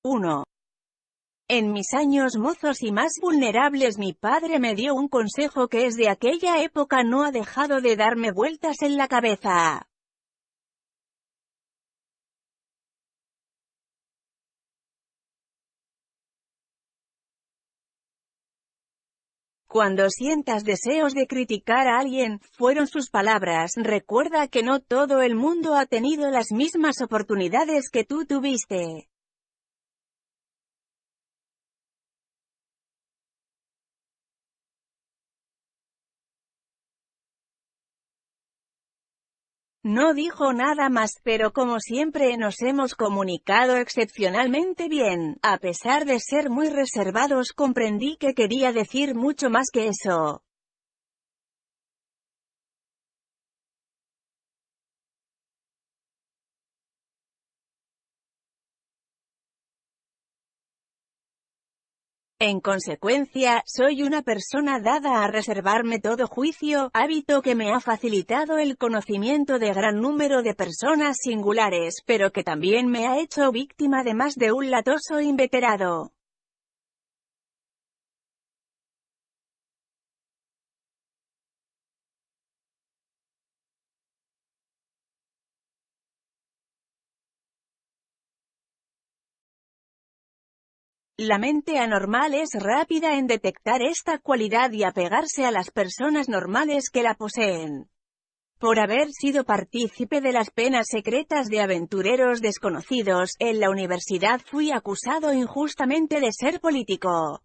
1. En mis años mozos y más vulnerables mi padre me dio un consejo que desde aquella época no ha dejado de darme vueltas en la cabeza. Cuando sientas deseos de criticar a alguien, fueron sus palabras, recuerda que no todo el mundo ha tenido las mismas oportunidades que tú tuviste. No dijo nada más, pero como siempre nos hemos comunicado excepcionalmente bien. A pesar de ser muy reservados, comprendí que quería decir mucho más que eso. En consecuencia, soy una persona dada a reservarme todo juicio, hábito que me ha facilitado el conocimiento de gran número de personas singulares, pero que también me ha hecho víctima de más de un latoso inveterado. La mente anormal es rápida en detectar esta cualidad y apegarse a las personas normales que la poseen. Por haber sido partícipe de las penas secretas de aventureros desconocidos, en la universidad fui acusado injustamente de ser político.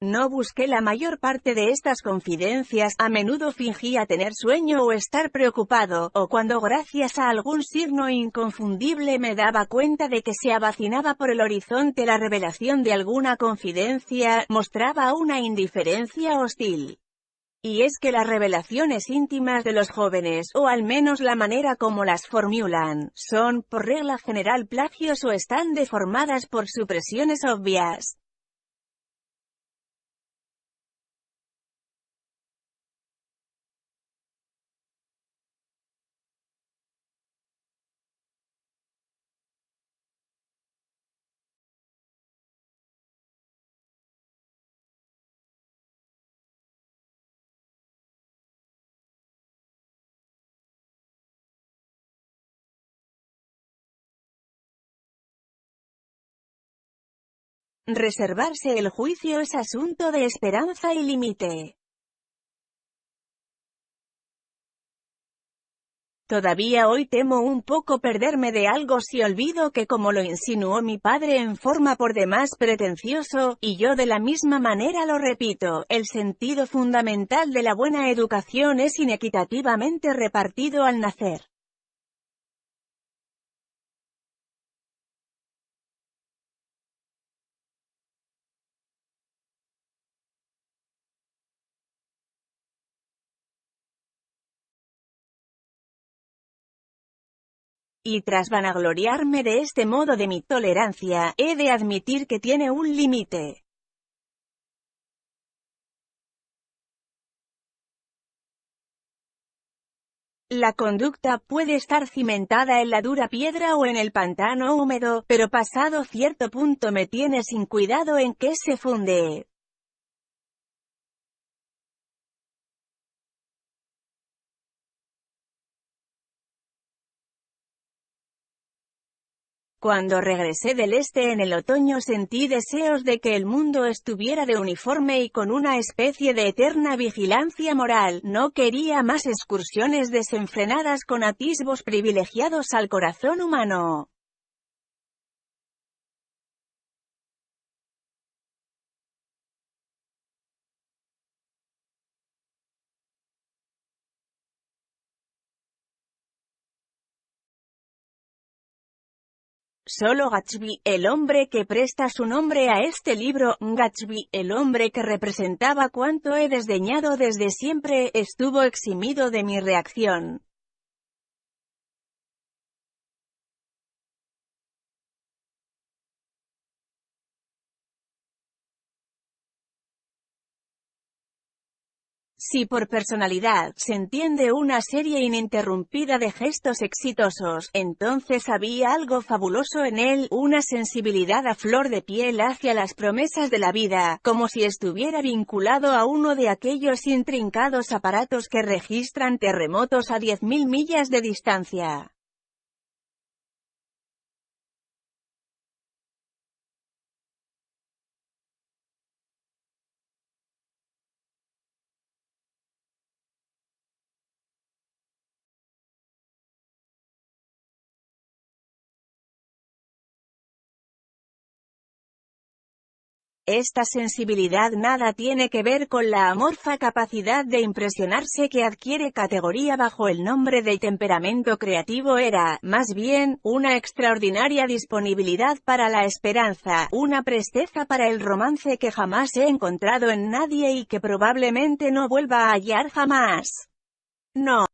No busqué la mayor parte de estas confidencias, a menudo fingía tener sueño o estar preocupado, o cuando gracias a algún signo inconfundible me daba cuenta de que se avacinaba por el horizonte la revelación de alguna confidencia, mostraba una indiferencia hostil. Y es que las revelaciones íntimas de los jóvenes, o al menos la manera como las formulan, son, por regla general plagios o están deformadas por supresiones obvias. Reservarse el juicio es asunto de esperanza y límite. Todavía hoy temo un poco perderme de algo si olvido que, como lo insinuó mi padre en forma por demás pretencioso, y yo de la misma manera lo repito, el sentido fundamental de la buena educación es inequitativamente repartido al nacer. Y tras vanagloriarme de este modo de mi tolerancia, he de admitir que tiene un límite. La conducta puede estar cimentada en la dura piedra o en el pantano húmedo, pero pasado cierto punto me tiene sin cuidado en qué se funde. Cuando regresé del este en el otoño sentí deseos de que el mundo estuviera de uniforme y con una especie de eterna vigilancia moral. No quería más excursiones desenfrenadas con atisbos privilegiados al corazón humano. Solo Gatsby, el hombre que presta su nombre a este libro, Gatsby, el hombre que representaba cuanto he desdeñado desde siempre, estuvo eximido de mi reacción. Si por personalidad se entiende una serie ininterrumpida de gestos exitosos, entonces había algo fabuloso en él, una sensibilidad a flor de piel hacia las promesas de la vida, como si estuviera vinculado a uno de aquellos intrincados aparatos que registran terremotos a 10.000 millas de distancia. Esta sensibilidad nada tiene que ver con la amorfa capacidad de impresionarse que adquiere categoría bajo el nombre de temperamento creativo. Era, más bien, una extraordinaria disponibilidad para la esperanza, una presteza para el romance que jamás he encontrado en nadie y que probablemente no vuelva a hallar jamás. No.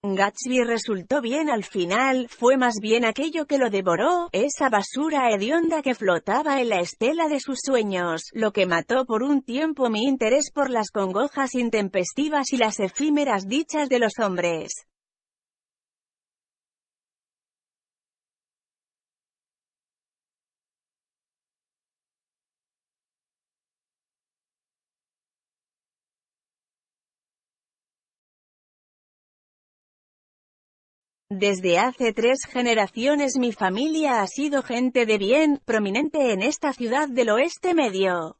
Gatsby resultó bien al final, fue más bien aquello que lo devoró, esa basura hedionda que flotaba en la estela de sus sueños, lo que mató por un tiempo mi interés por las congojas intempestivas y las efímeras dichas de los hombres. Desde hace 3 generaciones mi familia ha sido gente de bien, prominente en esta ciudad del Oeste Medio.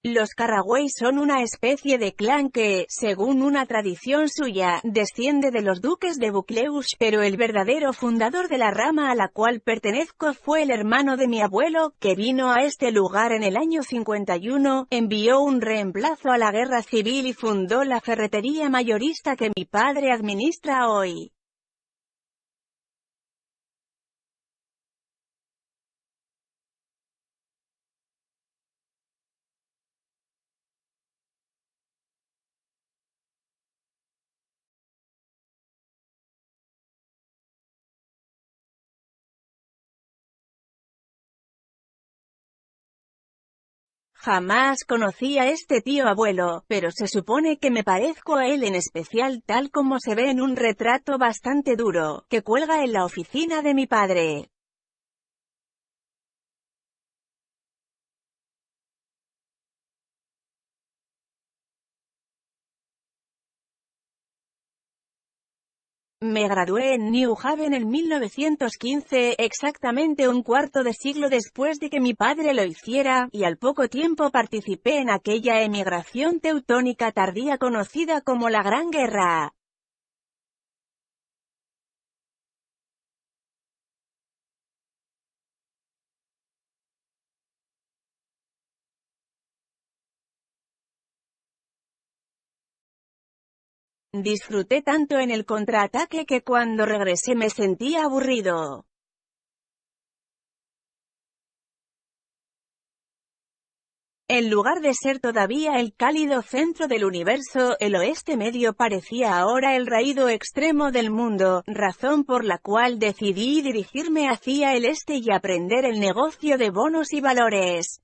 Los Carraway son una especie de clan que, según una tradición suya, desciende de los duques de Buccleuch, pero el verdadero fundador de la rama a la cual pertenezco fue el hermano de mi abuelo, que vino a este lugar en el año 51, envió un reemplazo a la guerra civil y fundó la ferretería mayorista que mi padre administra hoy. Jamás conocí a este tío abuelo, pero se supone que me parezco a él en especial tal como se ve en un retrato bastante duro, que cuelga en la oficina de mi padre. Me gradué en New Haven en 1915, exactamente un cuarto de siglo después de que mi padre lo hiciera, y al poco tiempo participé en aquella emigración teutónica tardía conocida como la Gran Guerra. Disfruté tanto en el contraataque que cuando regresé me sentía aburrido. En lugar de ser todavía el cálido centro del universo, el Oeste Medio parecía ahora el raído extremo del mundo, razón por la cual decidí dirigirme hacia el este y aprender el negocio de bonos y valores.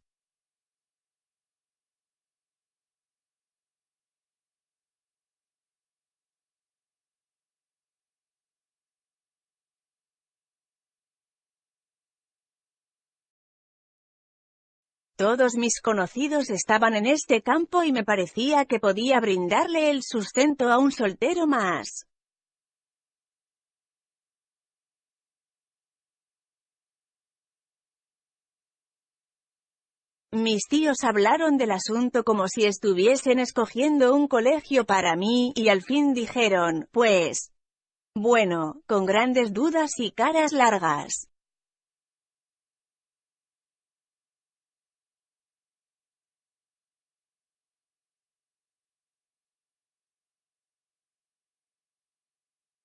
Todos mis conocidos estaban en este campo y me parecía que podía brindarle el sustento a un soltero más. Mis tíos hablaron del asunto como si estuviesen escogiendo un colegio para mí, y al fin dijeron, pues, bueno, con grandes dudas y caras largas.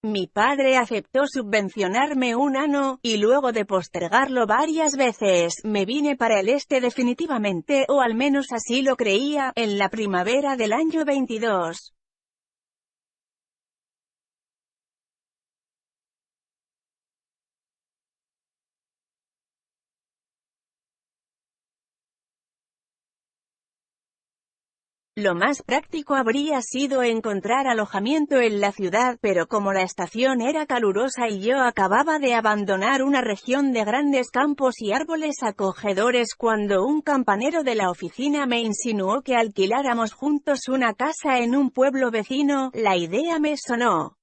Mi padre aceptó subvencionarme un ano, y luego de postergarlo varias veces, me vine para el este definitivamente, o al menos así lo creía, en la primavera del año 22. Lo más práctico habría sido encontrar alojamiento en la ciudad, pero como la estación era calurosa y yo acababa de abandonar una región de grandes campos y árboles acogedores cuando un campanero de la oficina me insinuó que alquiláramos juntos una casa en un pueblo vecino, la idea me sonó.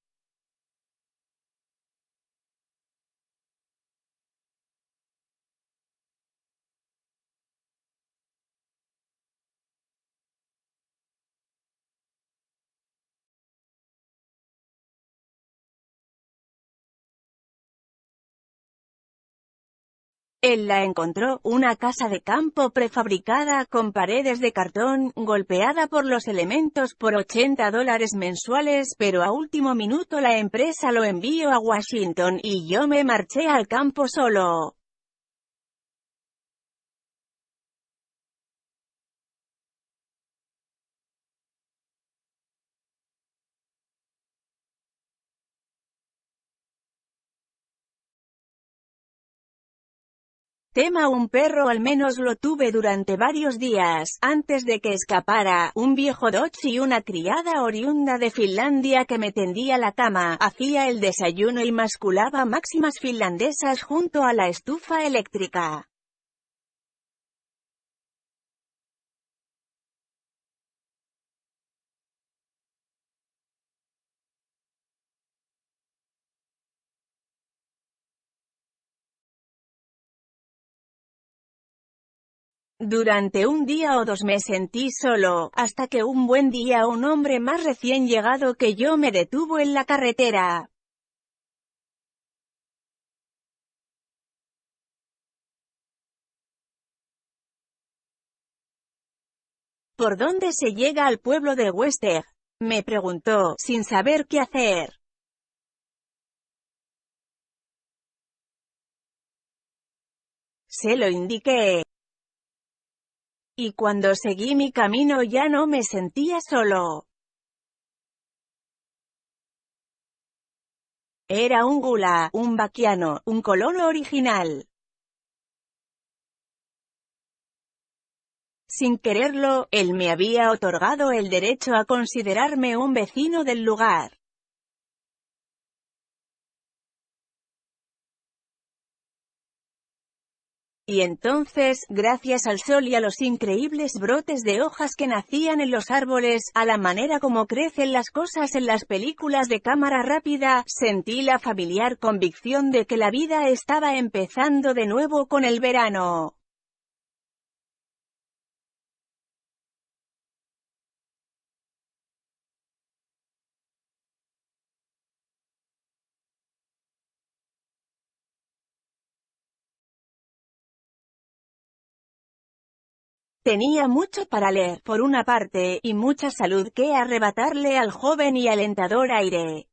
Él la encontró, una casa de campo prefabricada, con paredes de cartón, golpeada por los elementos por $80 mensuales, pero a último minuto la empresa lo envió a Washington, y yo me marché al campo solo. Tema un perro al menos lo tuve durante varios días, antes de que escapara, un viejo Dodge y una criada oriunda de Finlandia que me tendía la cama, hacía el desayuno y masculaba máximas finlandesas junto a la estufa eléctrica. Durante un día o dos me sentí solo, hasta que un buen día un hombre más recién llegado que yo me detuvo en la carretera. ¿Por dónde se llega al pueblo de Wester?, me preguntó, sin saber qué hacer. Se lo indiqué. Y cuando seguí mi camino ya no me sentía solo. Era un gula, un vaquiano, un colono original. Sin quererlo, él me había otorgado el derecho a considerarme un vecino del lugar. Y entonces, gracias al sol y a los increíbles brotes de hojas que nacían en los árboles, a la manera como crecen las cosas en las películas de cámara rápida, sentí la familiar convicción de que la vida estaba empezando de nuevo con el verano. Tenía mucho para leer, por una parte, y mucha salud que arrebatarle al joven y alentador aire.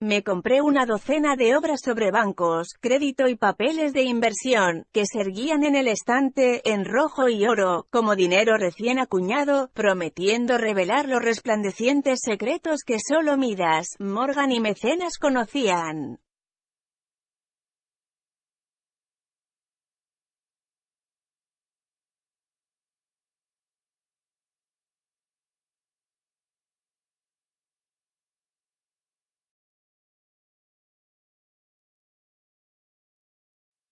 Me compré una docena de obras sobre bancos, crédito y papeles de inversión, que se erguían en el estante, en rojo y oro, como dinero recién acuñado, prometiendo revelar los resplandecientes secretos que solo Midas, Morgan y Mecenas conocían.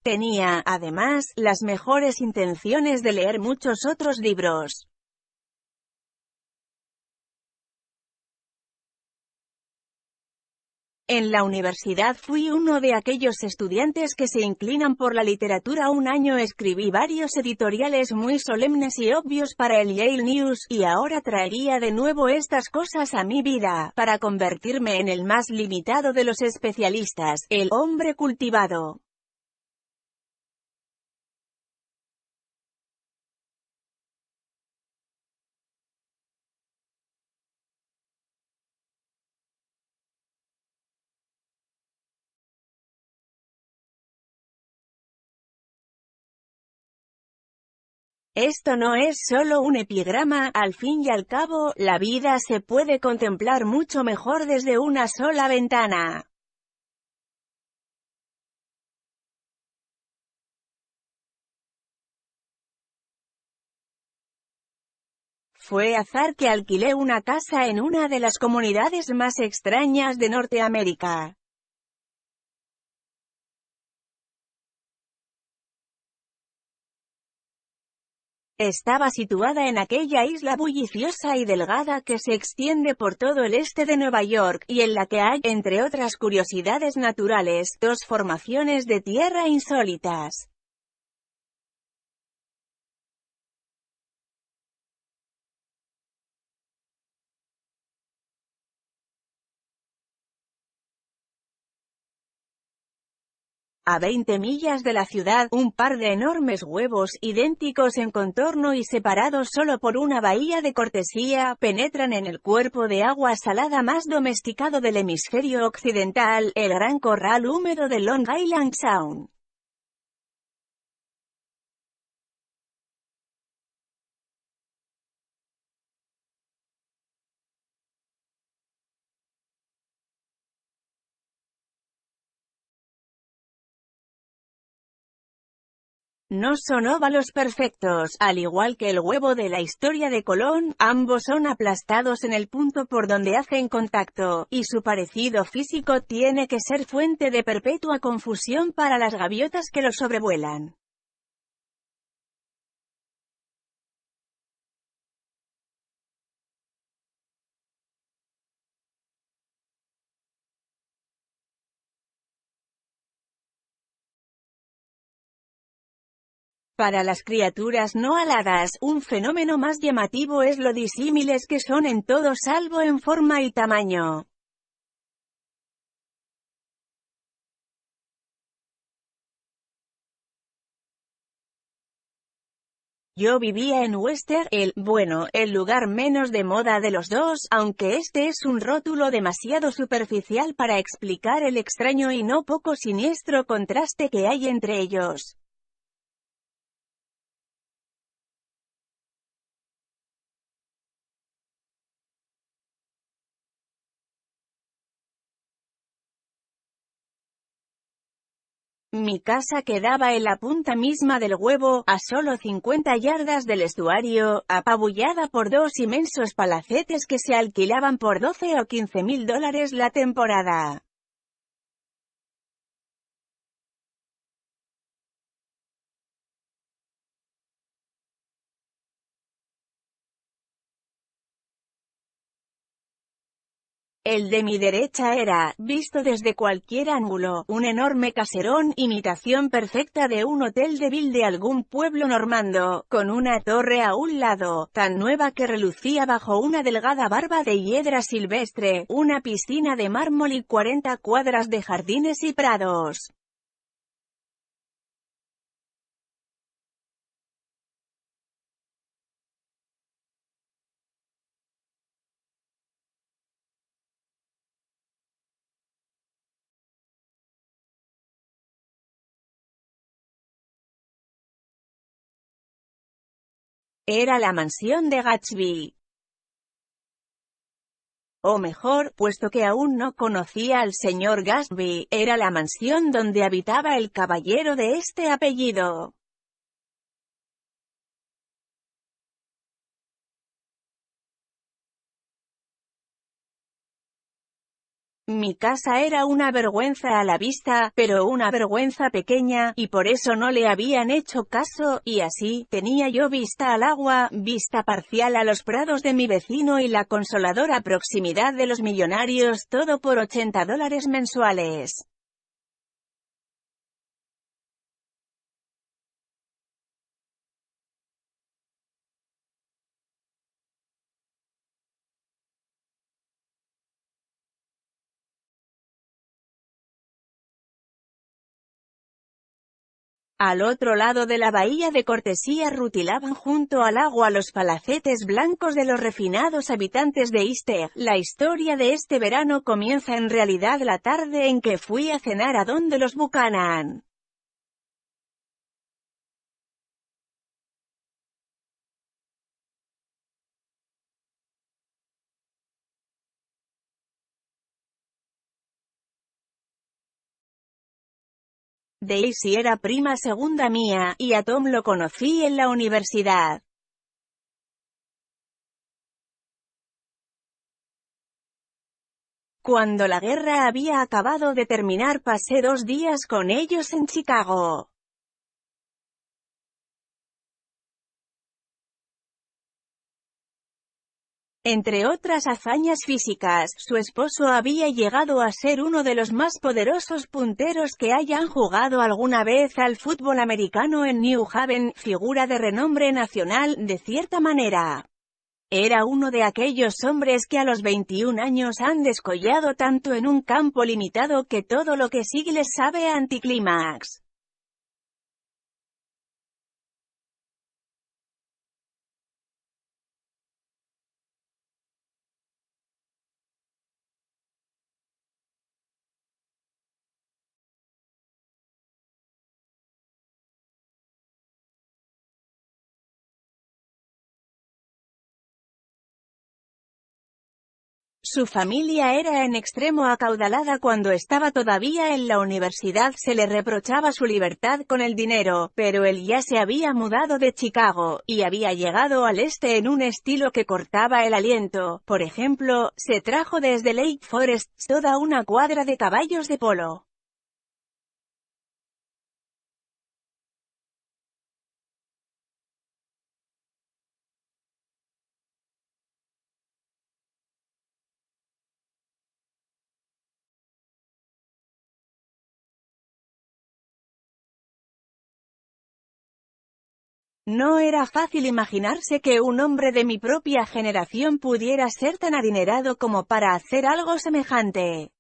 Tenía, además, las mejores intenciones de leer muchos otros libros. En la universidad fui uno de aquellos estudiantes que se inclinan por la literatura. Un año escribí varios editoriales muy solemnes y obvios para el Yale News, y ahora traería de nuevo estas cosas a mi vida, para convertirme en el más limitado de los especialistas, el hombre cultivado. Esto no es solo un epigrama, al fin y al cabo, la vida se puede contemplar mucho mejor desde una sola ventana. Fue azar que alquilé una casa en una de las comunidades más extrañas de Norteamérica. Estaba situada en aquella isla bulliciosa y delgada que se extiende por todo el este de Nueva York, y en la que hay, entre otras curiosidades naturales, dos formaciones de tierra insólitas. A 20 millas de la ciudad, un par de enormes huevos, idénticos en contorno y separados solo por una bahía de cortesía, penetran en el cuerpo de agua salada más domesticado del hemisferio occidental, el Gran Corral Húmedo de Long Island Sound. No son óvalos perfectos, al igual que el huevo de la historia de Colón, ambos son aplastados en el punto por donde hacen contacto, y su parecido físico tiene que ser fuente de perpetua confusión para las gaviotas que los sobrevuelan. Para las criaturas no aladas, un fenómeno más llamativo es lo disímiles que son en todo salvo en forma y tamaño. Yo vivía en Wester, el lugar menos de moda de los dos, aunque este es un rótulo demasiado superficial para explicar el extraño y no poco siniestro contraste que hay entre ellos. Mi casa quedaba en la punta misma del huevo, a solo 50 yardas del estuario, apabullada por dos inmensos palacetes que se alquilaban por 12 o 15 mil dólares la temporada. El de mi derecha era, visto desde cualquier ángulo, un enorme caserón, imitación perfecta de un hotel de ville de algún pueblo normando, con una torre a un lado, tan nueva que relucía bajo una delgada barba de hiedra silvestre, una piscina de mármol y 40 cuadras de jardines y prados. Era la mansión de Gatsby. O mejor, puesto que aún no conocía al señor Gatsby, era la mansión donde habitaba el caballero de este apellido. Mi casa era una vergüenza a la vista, pero una vergüenza pequeña, y por eso no le habían hecho caso, y así, tenía yo vista al agua, vista parcial a los prados de mi vecino y la consoladora proximidad de los millonarios, todo por $80 mensuales. Al otro lado de la bahía de cortesía rutilaban junto al agua los palacetes blancos de los refinados habitantes de Easter. La historia de este verano comienza en realidad la tarde en que fui a cenar a donde los Buchanan. Daisy era prima segunda mía, y a Tom lo conocí en la universidad. Cuando la guerra había acabado de terminar pasé 2 días con ellos en Chicago. Entre otras hazañas físicas, su esposo había llegado a ser uno de los más poderosos punteros que hayan jugado alguna vez al fútbol americano en New Haven, figura de renombre nacional, de cierta manera. Era uno de aquellos hombres que a los 21 años han descollado tanto en un campo limitado que todo lo que sigue les sabe a anticlímax. Su familia era en extremo acaudalada cuando estaba todavía en la universidad. Se le reprochaba su libertad con el dinero, pero él ya se había mudado de Chicago, y había llegado al este en un estilo que cortaba el aliento. Por ejemplo, se trajo desde Lake Forest toda una cuadra de caballos de polo. No era fácil imaginarse que un hombre de mi propia generación pudiera ser tan adinerado como para hacer algo semejante.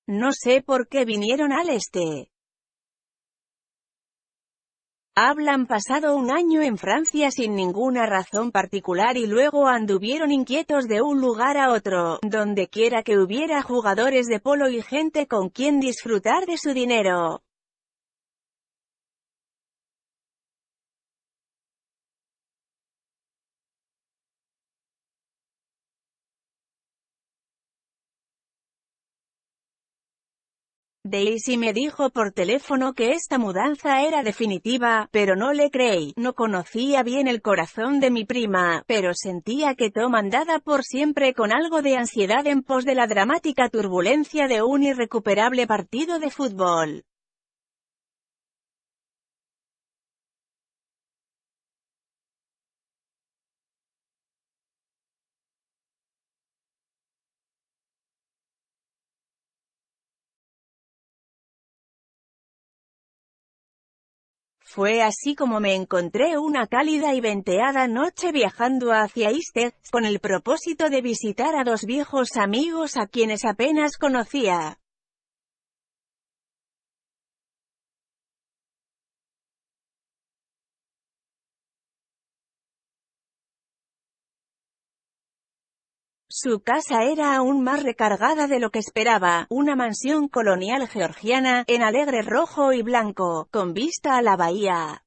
No sé por qué vinieron al este. Hablan pasado un año en Francia sin ninguna razón particular y luego anduvieron inquietos de un lugar a otro, donde quiera que hubiera jugadores de polo y gente con quien disfrutar de su dinero. Daisy me dijo por teléfono que esta mudanza era definitiva, pero no le creí. No conocía bien el corazón de mi prima, pero sentía que Tom andaba por siempre con algo de ansiedad en pos de la dramática turbulencia de un irrecuperable partido de fútbol. Fue así como me encontré una cálida y venteada noche viajando hacia East, con el propósito de visitar a 2 viejos amigos a quienes apenas conocía. Su casa era aún más recargada de lo que esperaba, una mansión colonial georgiana, en alegre rojo y blanco, con vista a la bahía.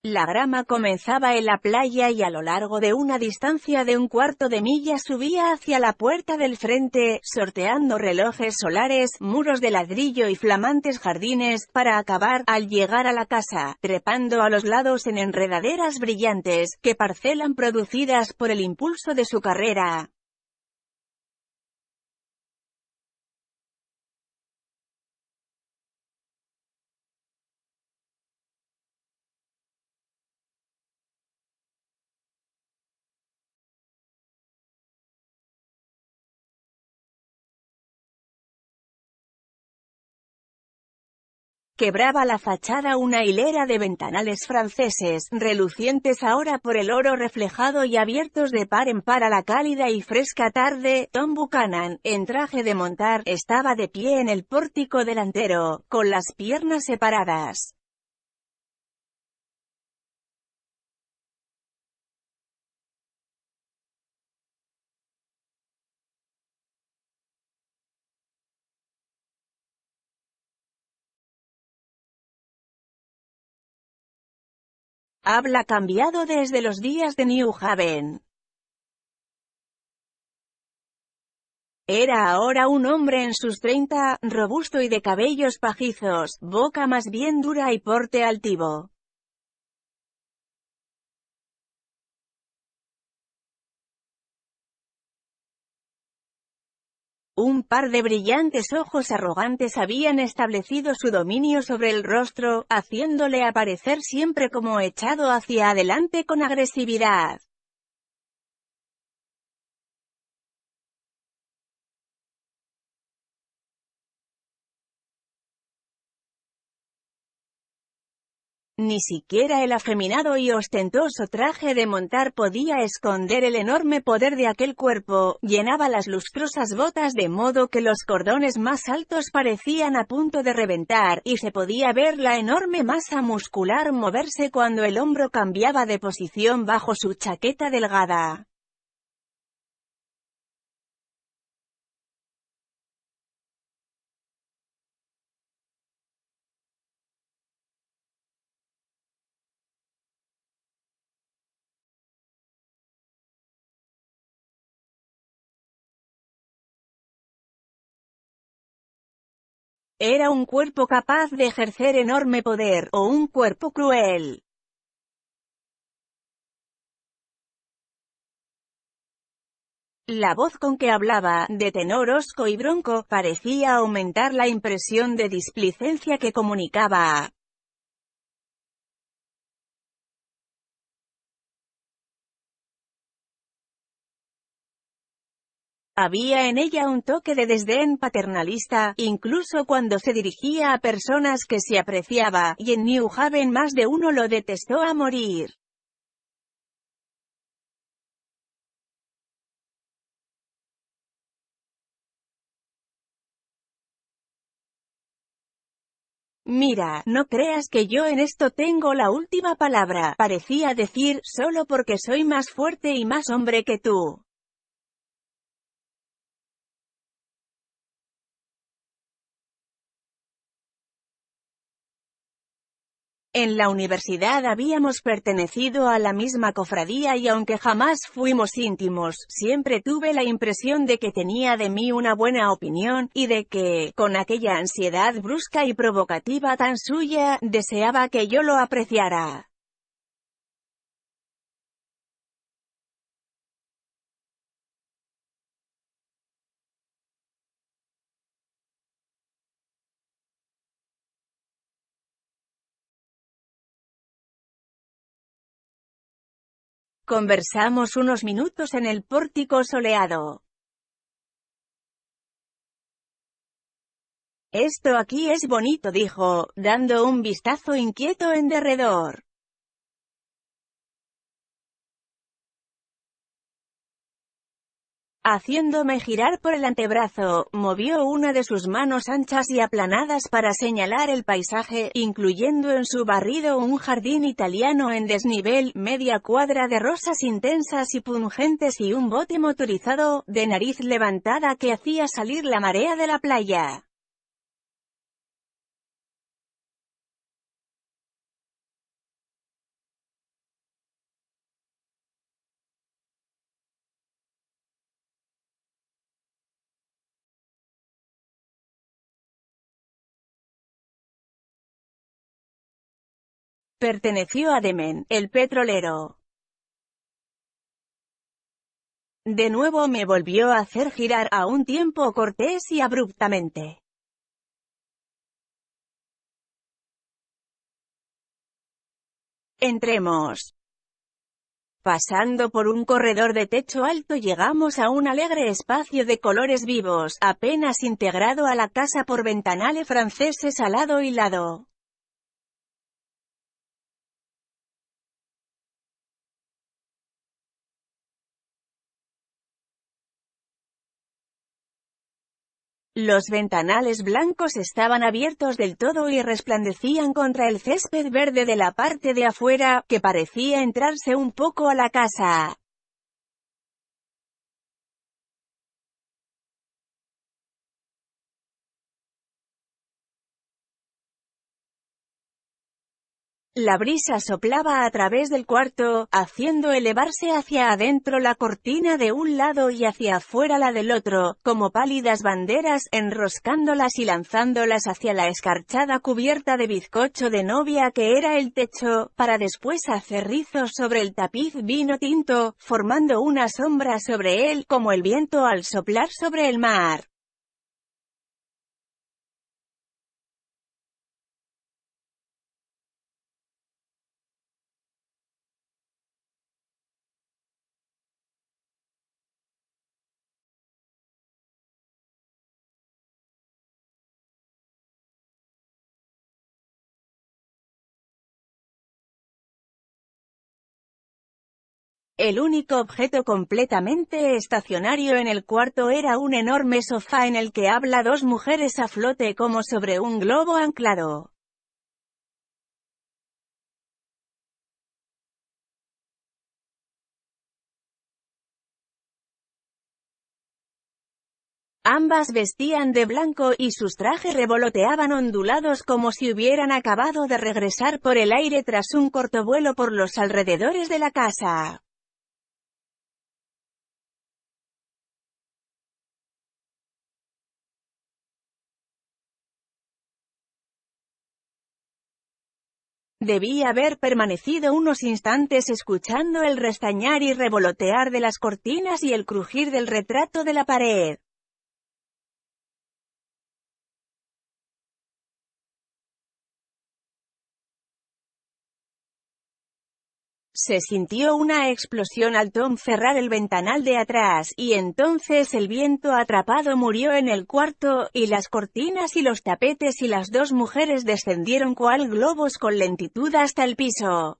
La grama comenzaba en la playa y a lo largo de una distancia de un cuarto de milla subía hacia la puerta del frente, sorteando relojes solares, muros de ladrillo y flamantes jardines, para acabar, al llegar a la casa, trepando a los lados en enredaderas brillantes, que parcelan producidas por el impulso de su carrera. Quebraba la fachada una hilera de ventanales franceses, relucientes ahora por el oro reflejado y abiertos de par en par a la cálida y fresca tarde. Tom Buchanan, en traje de montar, estaba de pie en el pórtico delantero, con las piernas separadas. Habla cambiado desde los días de New Haven. Era ahora un hombre en sus 30, robusto y de cabellos pajizos, boca más bien dura y porte altivo. Un par de brillantes ojos arrogantes habían establecido su dominio sobre el rostro, haciéndole aparecer siempre como echado hacia adelante con agresividad. Ni siquiera el afeminado y ostentoso traje de montar podía esconder el enorme poder de aquel cuerpo, llenaba las lustrosas botas de modo que los cordones más altos parecían a punto de reventar, y se podía ver la enorme masa muscular moverse cuando el hombro cambiaba de posición bajo su chaqueta delgada. Era un cuerpo capaz de ejercer enorme poder, o un cuerpo cruel. La voz con que hablaba, de tenor hosco y bronco, parecía aumentar la impresión de displicencia que comunicaba. Había en ella un toque de desdén paternalista, incluso cuando se dirigía a personas que se apreciaba, y en New Haven más de uno lo detestó a morir. Mira, no creas que yo en esto tengo la última palabra, parecía decir, solo porque soy más fuerte y más hombre que tú. En la universidad habíamos pertenecido a la misma cofradía y aunque jamás fuimos íntimos, siempre tuve la impresión de que tenía de mí una buena opinión, y de que, con aquella ansiedad brusca y provocativa tan suya, deseaba que yo lo apreciara. Conversamos unos minutos en el pórtico soleado. Esto aquí es bonito, dijo, dando un vistazo inquieto en derredor. Haciéndome girar por el antebrazo, movió una de sus manos anchas y aplanadas para señalar el paisaje, incluyendo en su barrido un jardín italiano en desnivel, media cuadra de rosas intensas y pungentes y un bote motorizado, de nariz levantada que hacía salir la marea de la playa. Perteneció a Demen, el petrolero. De nuevo me volvió a hacer girar, a un tiempo cortés y abruptamente. Entremos. Pasando por un corredor de techo alto llegamos a un alegre espacio de colores vivos, apenas integrado a la casa por ventanales franceses al lado y lado. Los ventanales blancos estaban abiertos del todo y resplandecían contra el césped verde de la parte de afuera, que parecía entrarse un poco a la casa. La brisa soplaba a través del cuarto, haciendo elevarse hacia adentro la cortina de un lado y hacia afuera la del otro, como pálidas banderas, enroscándolas y lanzándolas hacia la escarchada cubierta de bizcocho de novia que era el techo, para después hacer rizos sobre el tapiz vino tinto, formando una sombra sobre él, como el viento al soplar sobre el mar. El único objeto completamente estacionario en el cuarto era un enorme sofá en el que habla dos mujeres a flote como sobre un globo anclado. Ambas vestían de blanco y sus trajes revoloteaban ondulados como si hubieran acabado de regresar por el aire tras un corto vuelo por los alrededores de la casa. Debí haber permanecido unos instantes escuchando el restañar y revolotear de las cortinas y el crujir del retrato de la pared. Se sintió una explosión al Tom cerrar el ventanal de atrás, y entonces el viento atrapado murió en el cuarto, y las cortinas y los tapetes y las dos mujeres descendieron cual globos con lentitud hasta el piso.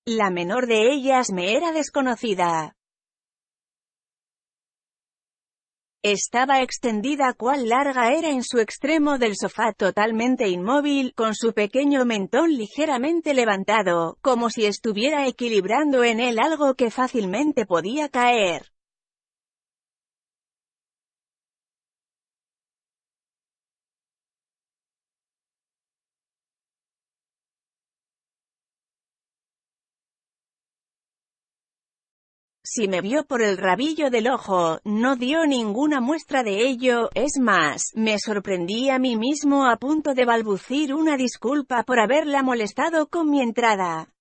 La menor de ellas me era desconocida. Estaba extendida cual larga era en su extremo del sofá totalmente inmóvil, con su pequeño mentón ligeramente levantado, como si estuviera equilibrando en él algo que fácilmente podía caer. Si me vio por el rabillo del ojo, no dio ninguna muestra de ello, es más, me sorprendí a mí mismo a punto de balbucir una disculpa por haberla molestado con mi entrada.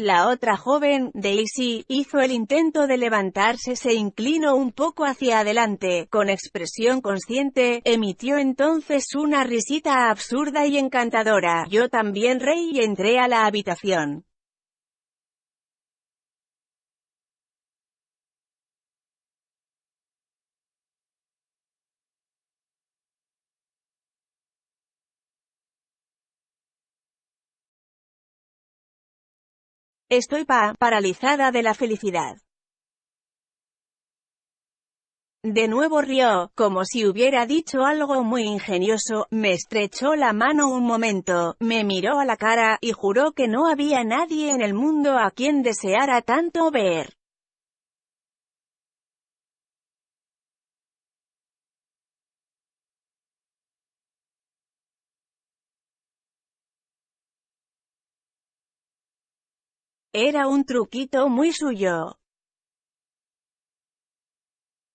La otra joven, Daisy, hizo el intento de levantarse, se inclinó un poco hacia adelante, con expresión consciente, emitió entonces una risita absurda y encantadora. Yo también reí y entré a la habitación. Estoy paralizada de la felicidad. De nuevo rió, como si hubiera dicho algo muy ingenioso, me estrechó la mano un momento, me miró a la cara, y juró que no había nadie en el mundo a quien deseara tanto ver. Era un truquito muy suyo.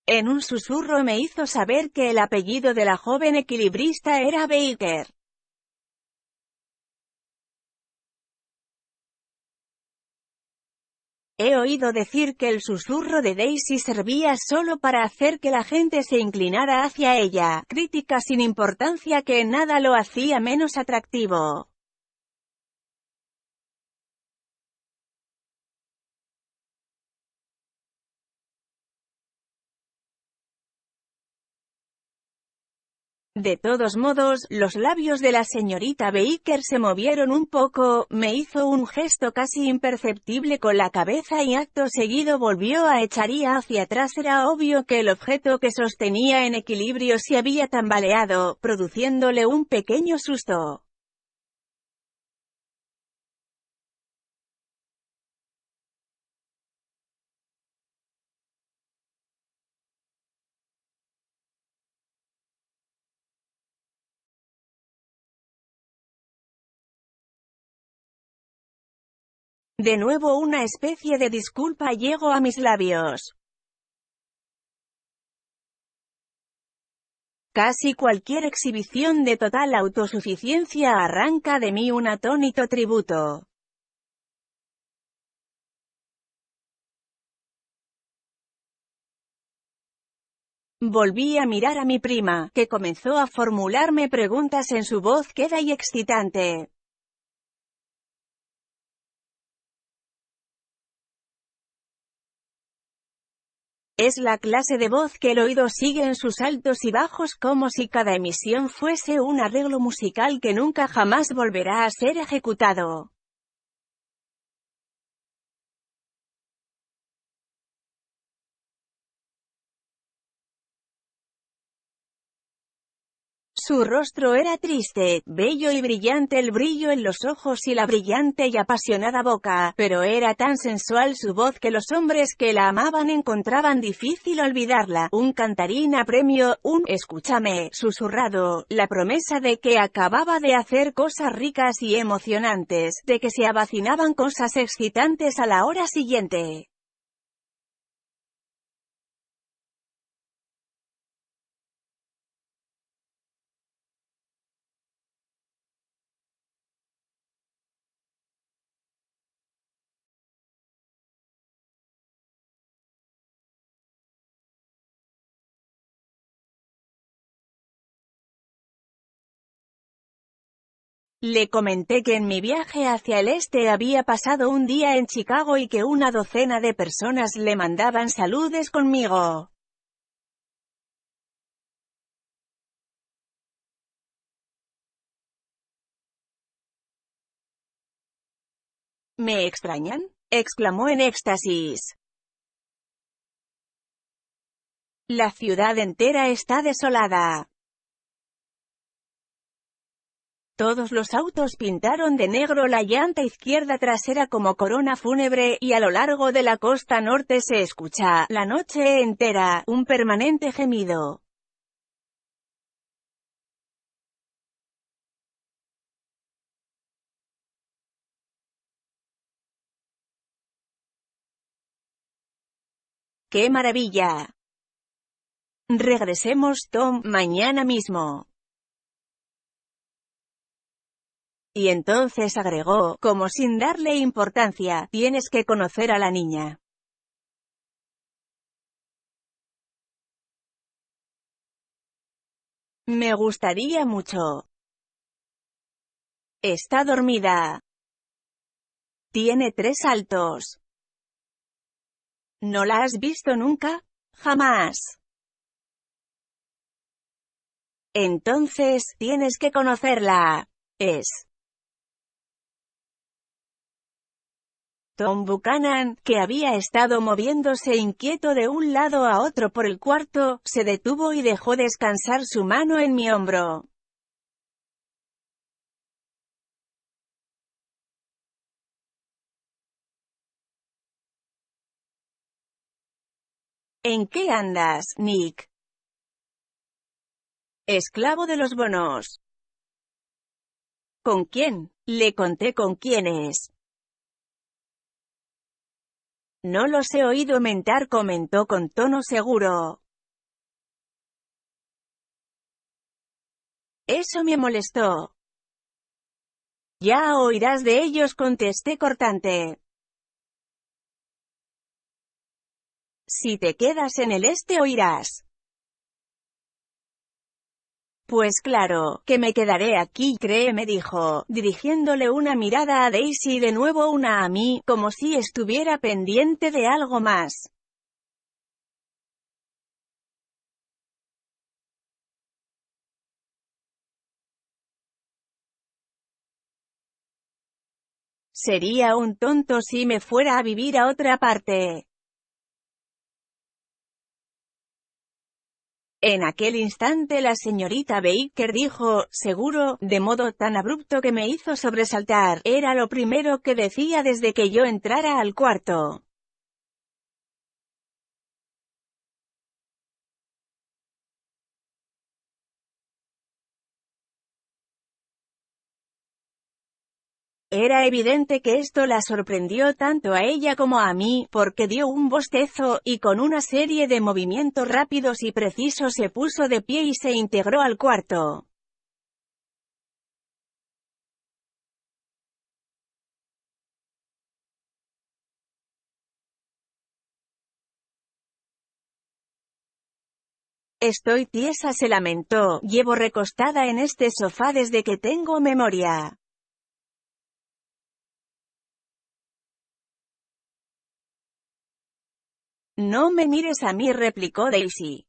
En un susurro me hizo saber que el apellido de la joven equilibrista era Baker. He oído decir que el susurro de Daisy servía solo para hacer que la gente se inclinara hacia ella, crítica sin importancia que en nada lo hacía menos atractivo. De todos modos, los labios de la señorita Baker se movieron un poco, me hizo un gesto casi imperceptible con la cabeza y acto seguido volvió a echaría hacia atrás. Era obvio que el objeto que sostenía en equilibrio se había tambaleado, produciéndole un pequeño susto. De nuevo una especie de disculpa llegó a mis labios. Casi cualquier exhibición de total autosuficiencia arranca de mí un atónito tributo. Volví a mirar a mi prima, que comenzó a formularme preguntas en su voz queda y excitante. Es la clase de voz que el oído sigue en sus altos y bajos como si cada emisión fuese un arreglo musical que nunca jamás volverá a ser ejecutado. Su rostro era triste, bello y brillante, el brillo en los ojos y la brillante y apasionada boca, pero era tan sensual su voz que los hombres que la amaban encontraban difícil olvidarla. Un cantarín a premio, un «escúchame» susurrado, la promesa de que acababa de hacer cosas ricas y emocionantes, de que se avecinaban cosas excitantes a la hora siguiente. Le comenté que en mi viaje hacia el este había pasado un día en Chicago y que una docena de personas le mandaban saludes conmigo. ¿Me extrañan?, exclamó en éxtasis. La ciudad entera está desolada. Todos los autos pintaron de negro la llanta izquierda trasera como corona fúnebre, y a lo largo de la costa norte se escucha, la noche entera, un permanente gemido. ¡Qué maravilla! Regresemos, Tom, mañana mismo. Y entonces agregó, como sin darle importancia, tienes que conocer a la niña. Me gustaría mucho. Está dormida. Tiene 3 saltos. ¿No la has visto nunca? Jamás. Entonces, tienes que conocerla. Es Tom Buchanan, que había estado moviéndose inquieto de un lado a otro por el cuarto, se detuvo y dejó descansar su mano en mi hombro. ¿En qué andas, Nick? Esclavo de los bonos. ¿Con quién? Le conté con quién es. No los he oído mentar, comentó con tono seguro. Eso me molestó. Ya oirás de ellos, contesté cortante. Si te quedas en el este oirás. Pues claro, que me quedaré aquí, créeme, dijo, dirigiéndole una mirada a Daisy y de nuevo una a mí, como si estuviera pendiente de algo más. Sería un tonto si me fuera a vivir a otra parte. En aquel instante la señorita Baker dijo, seguro, de modo tan abrupto que me hizo sobresaltar. Era lo primero que decía desde que yo entrara al cuarto. Era evidente que esto la sorprendió tanto a ella como a mí, porque dio un bostezo, y con una serie de movimientos rápidos y precisos se puso de pie y se integró al cuarto. Estoy tiesa, se lamentó, llevo recostada en este sofá desde que tengo memoria. No me mires a mí, replicó Daisy.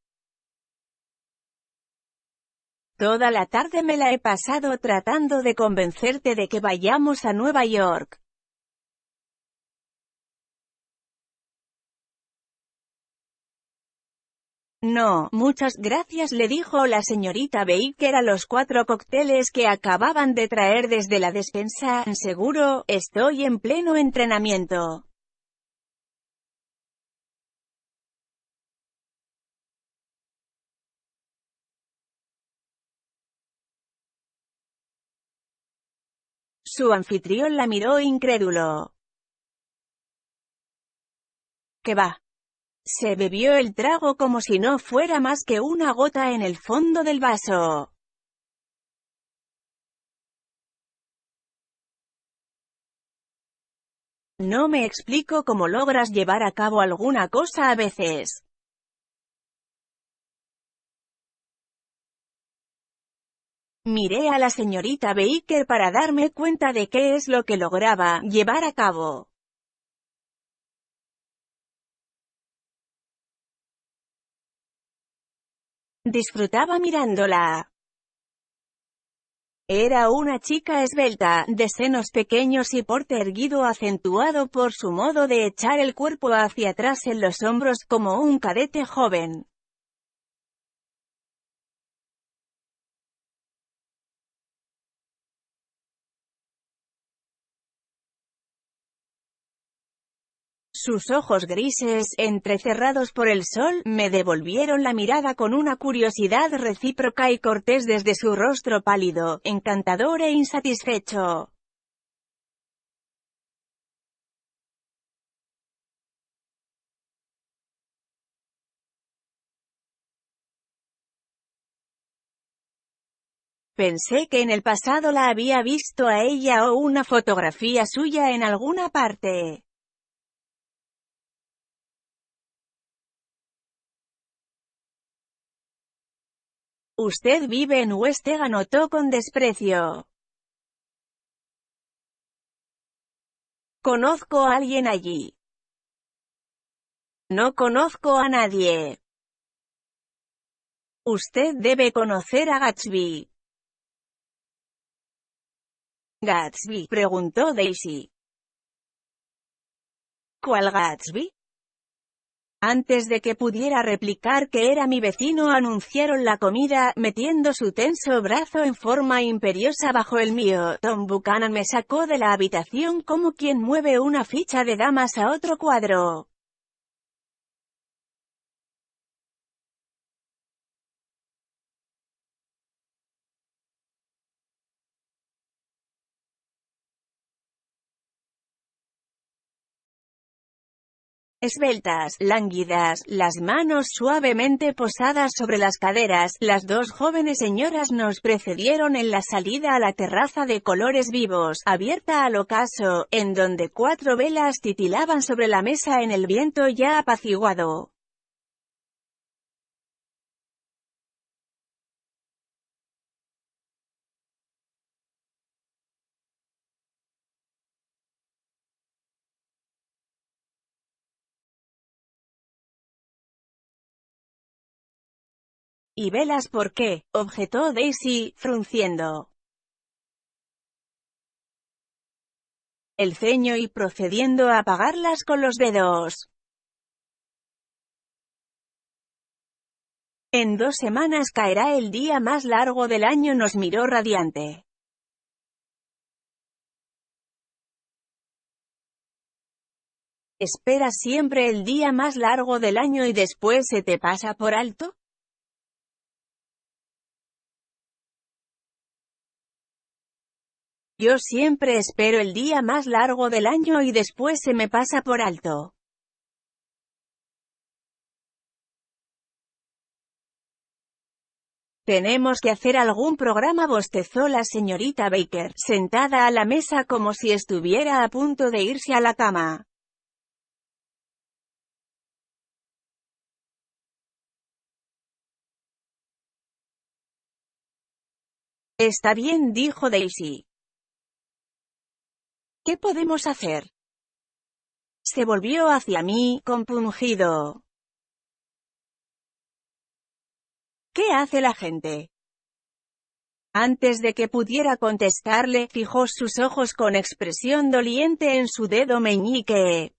Toda la tarde me la he pasado tratando de convencerte de que vayamos a Nueva York. No, muchas gracias, le dijo la señorita Baker a los 4 cócteles que acababan de traer desde la despensa. Seguro, estoy en pleno entrenamiento. Su anfitrión la miró incrédulo. ¿Qué va? Se bebió el trago como si no fuera más que una gota en el fondo del vaso. No me explico cómo logras llevar a cabo alguna cosa a veces. Miré a la señorita Baker para darme cuenta de qué es lo que lograba llevar a cabo. Disfrutaba mirándola. Era una chica esbelta, de senos pequeños y porte erguido acentuado por su modo de echar el cuerpo hacia atrás en los hombros como un cadete joven. Sus ojos grises, entrecerrados por el sol, me devolvieron la mirada con una curiosidad recíproca y cortés desde su rostro pálido, encantador e insatisfecho. Pensé que en el pasado la había visto a ella o una fotografía suya en alguna parte. Usted vive en West End, notó con desprecio. Conozco a alguien allí. No conozco a nadie. Usted debe conocer a Gatsby. ¿Gatsby?, preguntó Daisy. ¿Cuál Gatsby? Antes de que pudiera replicar que era mi vecino, anunciaron la comida, metiendo su tenso brazo en forma imperiosa bajo el mío. Tom Buchanan me sacó de la habitación como quien mueve una ficha de damas a otro cuadro. Esbeltas, lánguidas, las manos suavemente posadas sobre las caderas, las dos jóvenes señoras nos precedieron en la salida a la terraza de colores vivos, abierta al ocaso, en donde 4 velas titilaban sobre la mesa en el viento ya apaciguado. ¿Y velas por qué?, objetó Daisy, frunciendo. el ceño y procediendo a apagarlas con los dedos. En 2 semanas caerá el día más largo del año, nos miró radiante. ¿Esperas siempre el día más largo del año y después se te pasa por alto? Yo siempre espero el día más largo del año y después se me pasa por alto. Tenemos que hacer algún programa, bostezó la señorita Baker, sentada a la mesa como si estuviera a punto de irse a la cama. Está bien, dijo Daisy. ¿Qué podemos hacer? Se volvió hacia mí, compungido. ¿Qué hace la gente? Antes de que pudiera contestarle, fijó sus ojos con expresión doliente en su dedo meñique.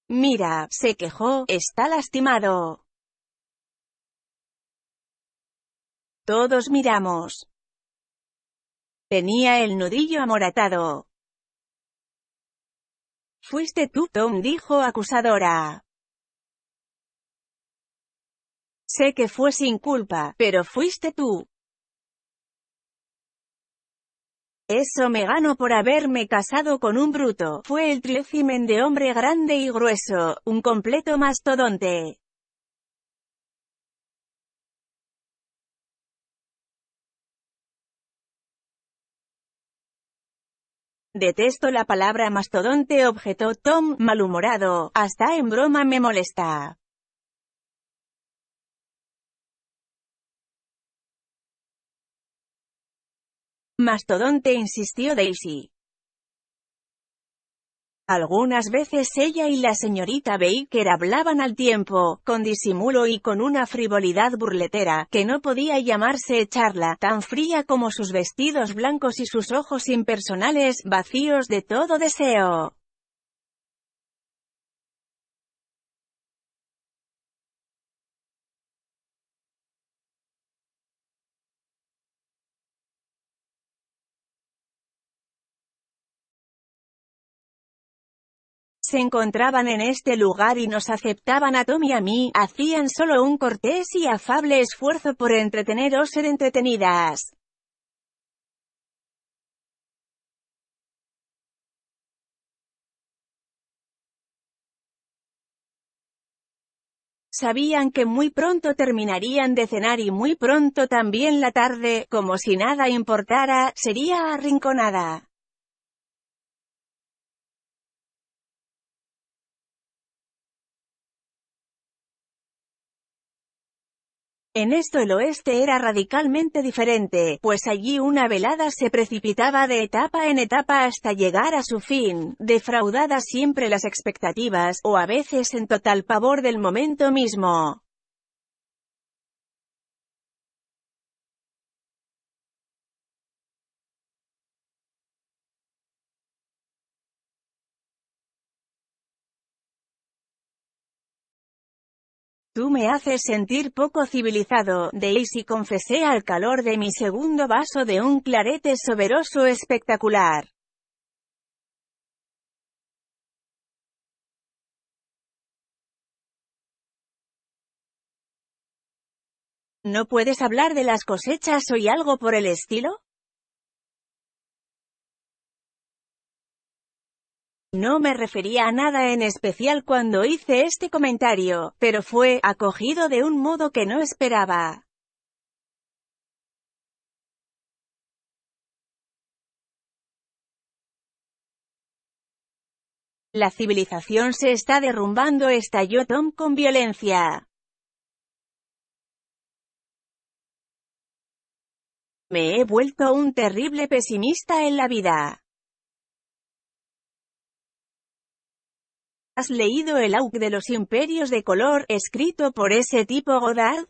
Mira, se quejó, está lastimado. Todos miramos. Tenía el nudillo amoratado. Fuiste tú, Tom, dijo acusadora. Sé que fue sin culpa, pero fuiste tú. Eso me gano por haberme casado con un bruto. Fue el espécimen de hombre grande y grueso, un completo mastodonte. Detesto la palabra mastodonte, objetó Tom, malhumorado. Hasta en broma me molesta. Mastodonte, insistió Daisy. Algunas veces ella y la señorita Baker hablaban al tiempo, con disimulo y con una frivolidad burletera, que no podía llamarse charla, tan fría como sus vestidos blancos y sus ojos impersonales, vacíos de todo deseo. Se encontraban en este lugar y nos aceptaban a Tom y a mí, hacían solo un cortés y afable esfuerzo por entretener o ser entretenidas. Sabían que muy pronto terminarían de cenar y muy pronto también la tarde, como si nada importara, sería arrinconada. En esto el oeste era radicalmente diferente, pues allí una velada se precipitaba de etapa en etapa hasta llegar a su fin, defraudadas siempre las expectativas, o a veces en total pavor del momento mismo. Tú me haces sentir poco civilizado, Daisy, confesé al calor de mi segundo vaso de un clarete soberoso espectacular. ¿No puedes hablar de las cosechas o algo por el estilo? No me refería a nada en especial cuando hice este comentario, pero fue acogido de un modo que no esperaba. La civilización se está derrumbando, estalló Tom con violencia. Me he vuelto un terrible pesimista en la vida. ¿Has leído El auge de los imperios de color, escrito por ese tipo Godard?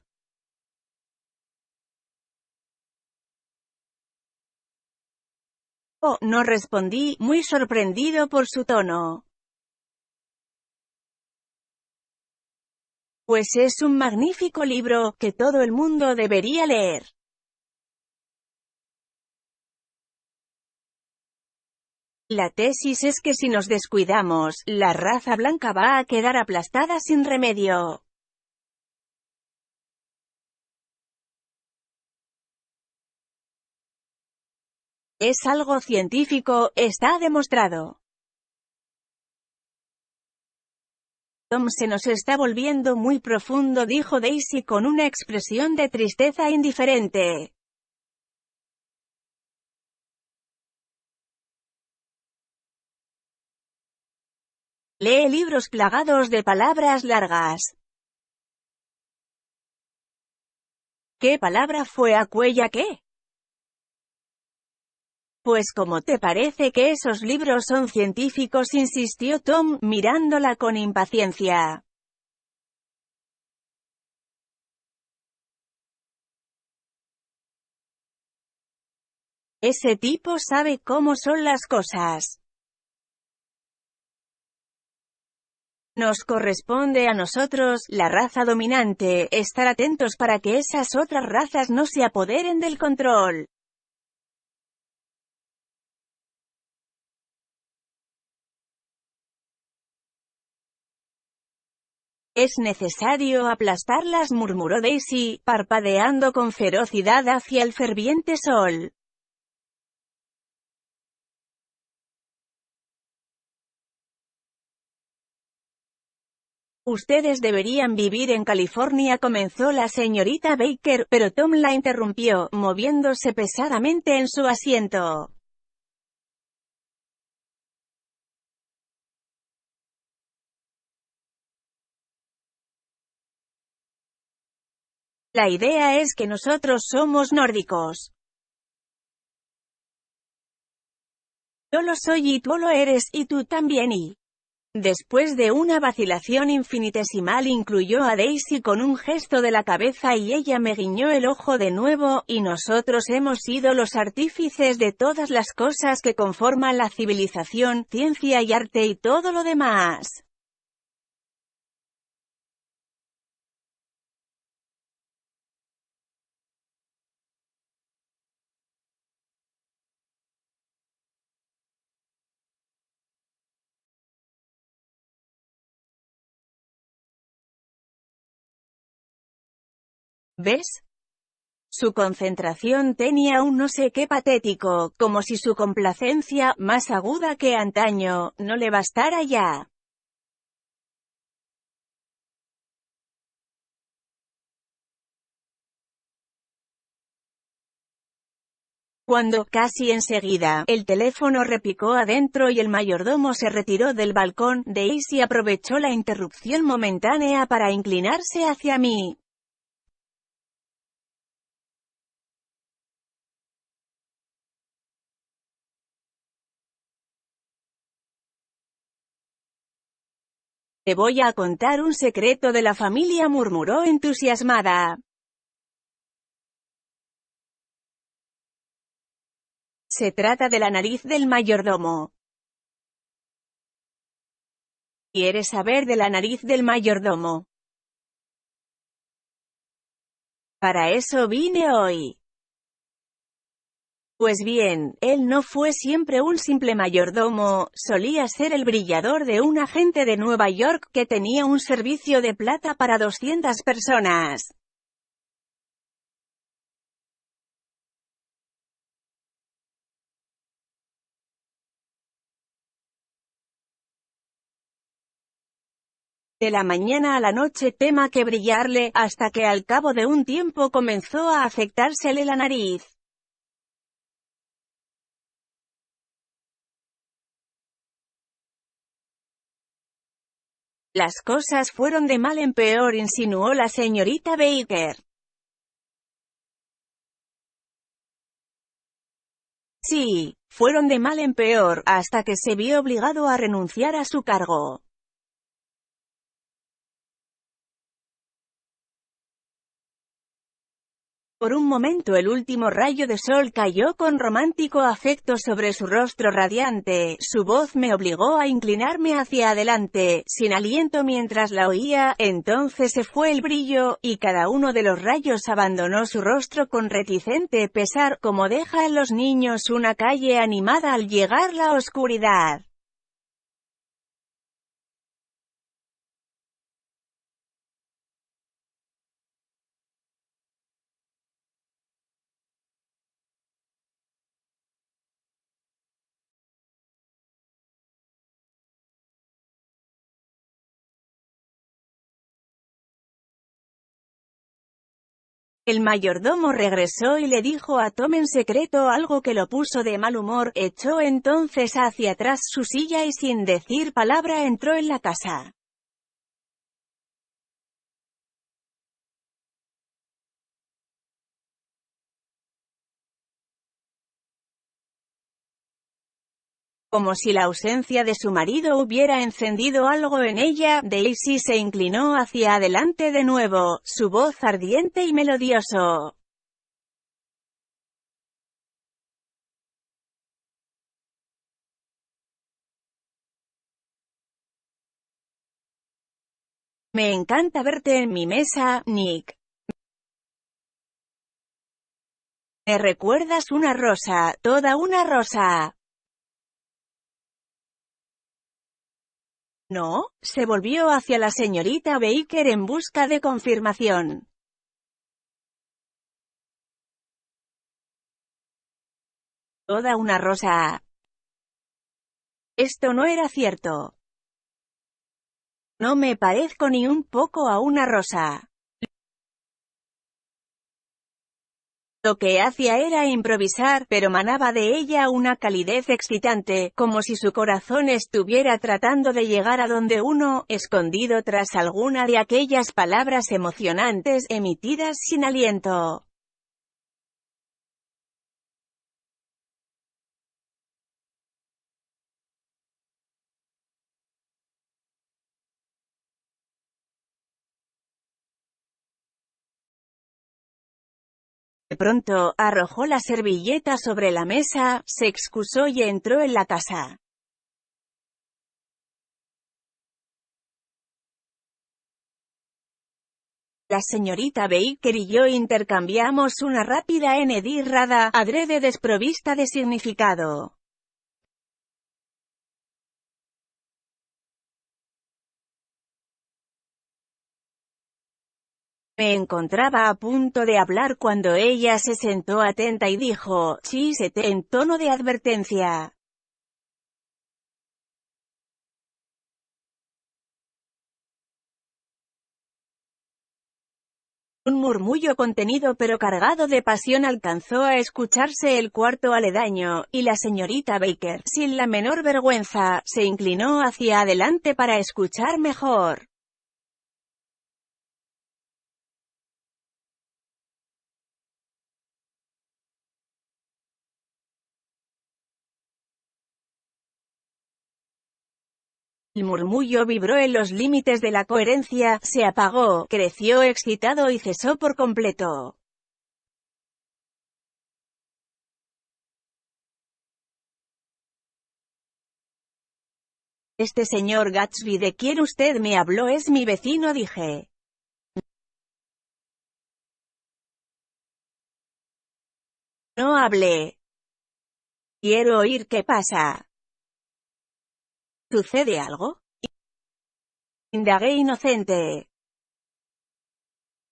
Oh, no respondí, muy sorprendido por su tono. Pues es un magnífico libro, que todo el mundo debería leer. La tesis es que si nos descuidamos, la raza blanca va a quedar aplastada sin remedio. Es algo científico, está demostrado. Tom se nos está volviendo muy profundo, dijo Daisy con una expresión de tristeza indiferente. Lee libros plagados de palabras largas. ¿Qué palabra fue aquella qué? Pues ¿cómo te parece que esos libros son científicos?, insistió Tom, mirándola con impaciencia. Ese tipo sabe cómo son las cosas. Nos corresponde a nosotros, la raza dominante, estar atentos para que esas otras razas no se apoderen del control. Es necesario aplastarlas, murmuró Daisy, parpadeando con ferocidad hacia el ferviente sol. Ustedes deberían vivir en California, comenzó la señorita Baker, pero Tom la interrumpió, moviéndose pesadamente en su asiento. La idea es que nosotros somos nórdicos. Yo lo soy y tú lo eres, y tú también y... Después de una vacilación infinitesimal incluyó a Daisy con un gesto de la cabeza y ella me guiñó el ojo de nuevo, y nosotros hemos sido los artífices de todas las cosas que conforman la civilización, ciencia y arte y todo lo demás. ¿Ves? Su concentración tenía un no sé qué patético, como si su complacencia, más aguda que antaño, no le bastara ya. Cuando, casi enseguida, el teléfono repicó adentro y el mayordomo se retiró del balcón, Daisy aprovechó la interrupción momentánea para inclinarse hacia mí. Te voy a contar un secreto de la familia, murmuró entusiasmada. Se trata de la nariz del mayordomo. ¿Quieres saber de la nariz del mayordomo? Para eso vine hoy. Pues bien, él no fue siempre un simple mayordomo, solía ser el brillador de un agente de Nueva York que tenía un servicio de plata para 200 personas. De la mañana a la noche tema que brillarle, hasta que al cabo de un tiempo comenzó a afectársele la nariz. Las cosas fueron de mal en peor, insinuó la señorita Baker. Sí, fueron de mal en peor, hasta que se vio obligado a renunciar a su cargo. Por un momento el último rayo de sol cayó con romántico afecto sobre su rostro radiante, su voz me obligó a inclinarme hacia adelante, sin aliento mientras la oía, entonces se fue el brillo, y cada uno de los rayos abandonó su rostro con reticente pesar, como dejan los niños una calle animada al llegar la oscuridad. El mayordomo regresó y le dijo a Tom en secreto algo que lo puso de mal humor, echó entonces hacia atrás su silla y sin decir palabra entró en la casa. Como si la ausencia de su marido hubiera encendido algo en ella, Daisy se inclinó hacia adelante de nuevo, su voz ardiente y melodioso. Me encanta verte en mi mesa, Nick. Me recuerdas una rosa, toda una rosa. ¿No? Se volvió hacia la señorita Baker en busca de confirmación. Toda una rosa. Esto no era cierto. No me parezco ni un poco a una rosa. Lo que hacía era improvisar, pero manaba de ella una calidez excitante, como si su corazón estuviera tratando de llegar a donde uno, escondido tras alguna de aquellas palabras emocionantes, emitidas sin aliento. De pronto, arrojó la servilleta sobre la mesa, se excusó y entró en la casa. La señorita Baker y yo intercambiamos una rápida enhedirrada, adrede desprovista de significado. Me encontraba a punto de hablar cuando ella se sentó atenta y dijo, «Chísete», en tono de advertencia. Un murmullo contenido pero cargado de pasión alcanzó a escucharse el cuarto aledaño, y la señorita Baker, sin la menor vergüenza, se inclinó hacia adelante para escuchar mejor. El murmullo vibró en los límites de la coherencia, se apagó, creció excitado y cesó por completo. Este señor Gatsby de quien usted me habló es mi vecino, dije. No hable. Quiero oír qué pasa. ¿Sucede algo? Indagué inocente.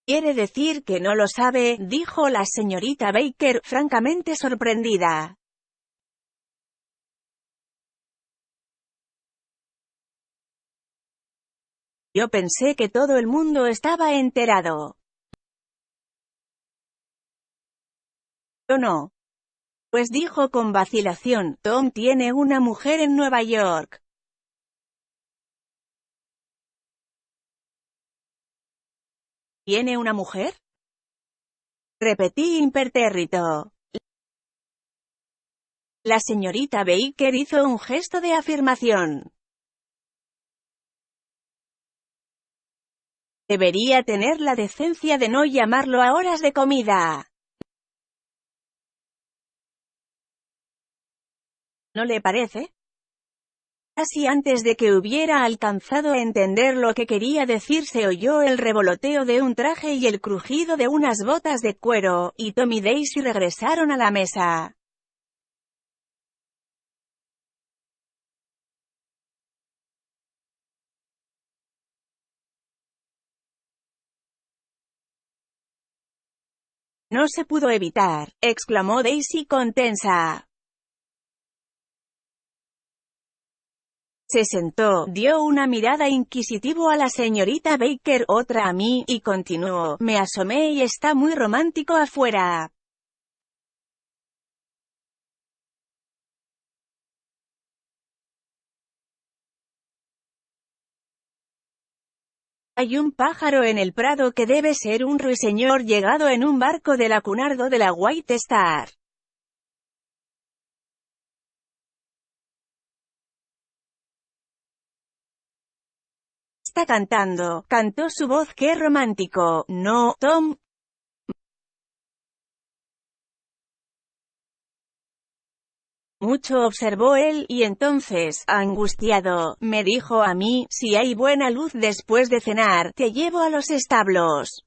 Quiere decir que no lo sabe, dijo la señorita Baker, francamente sorprendida. Yo pensé que todo el mundo estaba enterado. Yo no. Pues dijo con vacilación, Tom tiene una mujer en Nueva York. ¿Tiene una mujer? Repetí impertérrito. La señorita Baker hizo un gesto de afirmación. Debería tener la decencia de no llamarlo a horas de comida. ¿No le parece? Casi antes de que hubiera alcanzado a entender lo que quería decir se oyó el revoloteo de un traje y el crujido de unas botas de cuero, y Tom y Daisy regresaron a la mesa. No se pudo evitar, exclamó Daisy con tensa. Se sentó, dio una mirada inquisitivo a la señorita Baker, otra a mí, y continuó, me asomé y está muy romántico afuera. Hay un pájaro en el prado que debe ser un ruiseñor llegado en un barco de la Cunardo de la White Star. Está cantando, cantó su voz, qué romántico, ¿no, Tom? Mucho, observó él, y entonces, angustiado, me dijo a mí, si hay buena luz después de cenar, te llevo a los establos.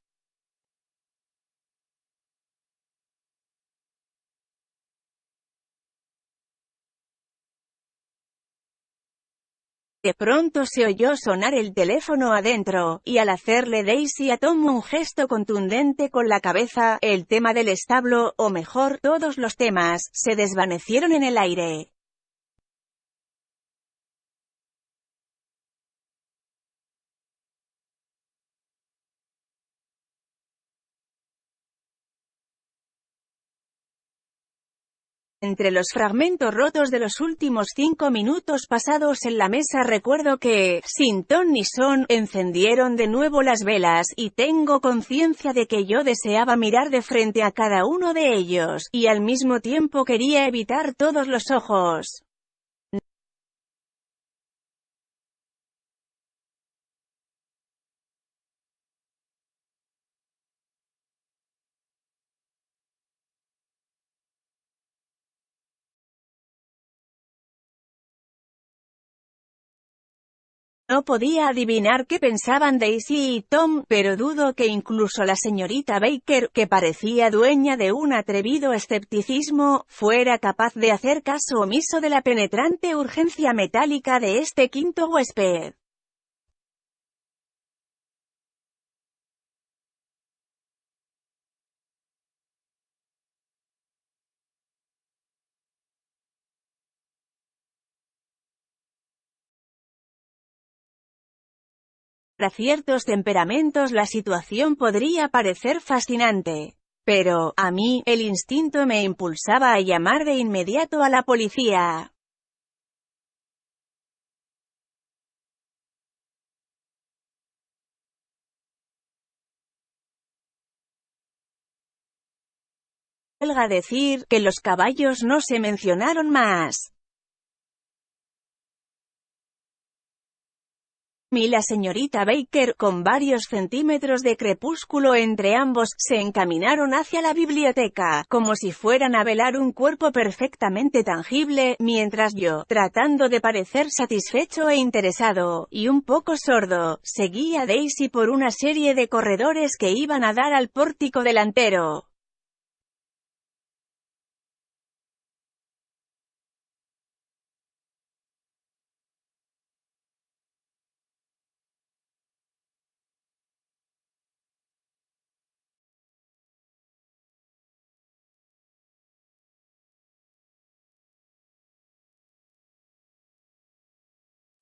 De pronto se oyó sonar el teléfono adentro, y al hacerle Daisy a Tom un gesto contundente con la cabeza, el tema del establo, o mejor, todos los temas, se desvanecieron en el aire. Entre los fragmentos rotos de los últimos 5 minutos pasados en la mesa recuerdo que, sin ton ni son, encendieron de nuevo las velas, y tengo conciencia de que yo deseaba mirar de frente a cada uno de ellos, y al mismo tiempo quería evitar todos los ojos. No podía adivinar qué pensaban Daisy y Tom, pero dudo que incluso la señorita Baker, que parecía dueña de un atrevido escepticismo, fuera capaz de hacer caso omiso de la penetrante urgencia metálica de este quinto huésped. Para ciertos temperamentos la situación podría parecer fascinante. Pero, a mí, el instinto me impulsaba a llamar de inmediato a la policía. Huelga decir, que los caballos no se mencionaron más. Y la señorita Baker, con varios centímetros de crepúsculo entre ambos, se encaminaron hacia la biblioteca, como si fueran a velar un cuerpo perfectamente tangible, mientras yo, tratando de parecer satisfecho e interesado, y un poco sordo, seguía a Daisy por una serie de corredores que iban a dar al pórtico delantero.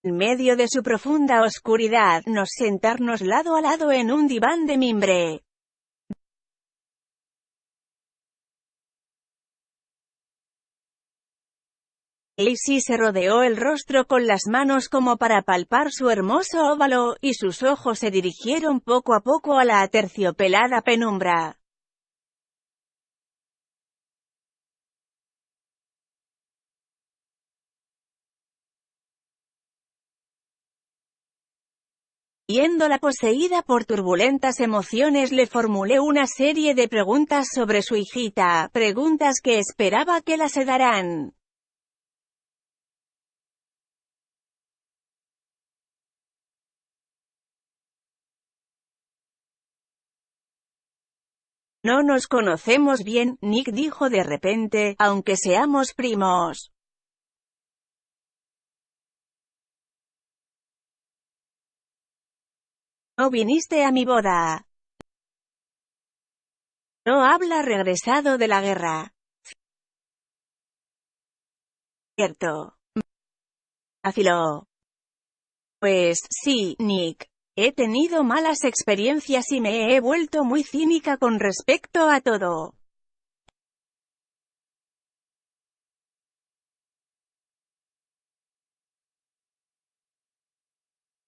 En medio de su profunda oscuridad, nos sentarnos lado a lado en un diván de mimbre. Daisy se rodeó el rostro con las manos como para palpar su hermoso óvalo, y sus ojos se dirigieron poco a poco a la aterciopelada penumbra. Viéndola poseída por turbulentas emociones le formulé una serie de preguntas sobre su hijita, preguntas que esperaba que la sedaran. No nos conocemos bien, Nick dijo de repente, aunque seamos primos. No viniste a mi boda. No habla regresado de la guerra. Cierto. Afiló. Pues, sí, Nick. He tenido malas experiencias y me he vuelto muy cínica con respecto a todo.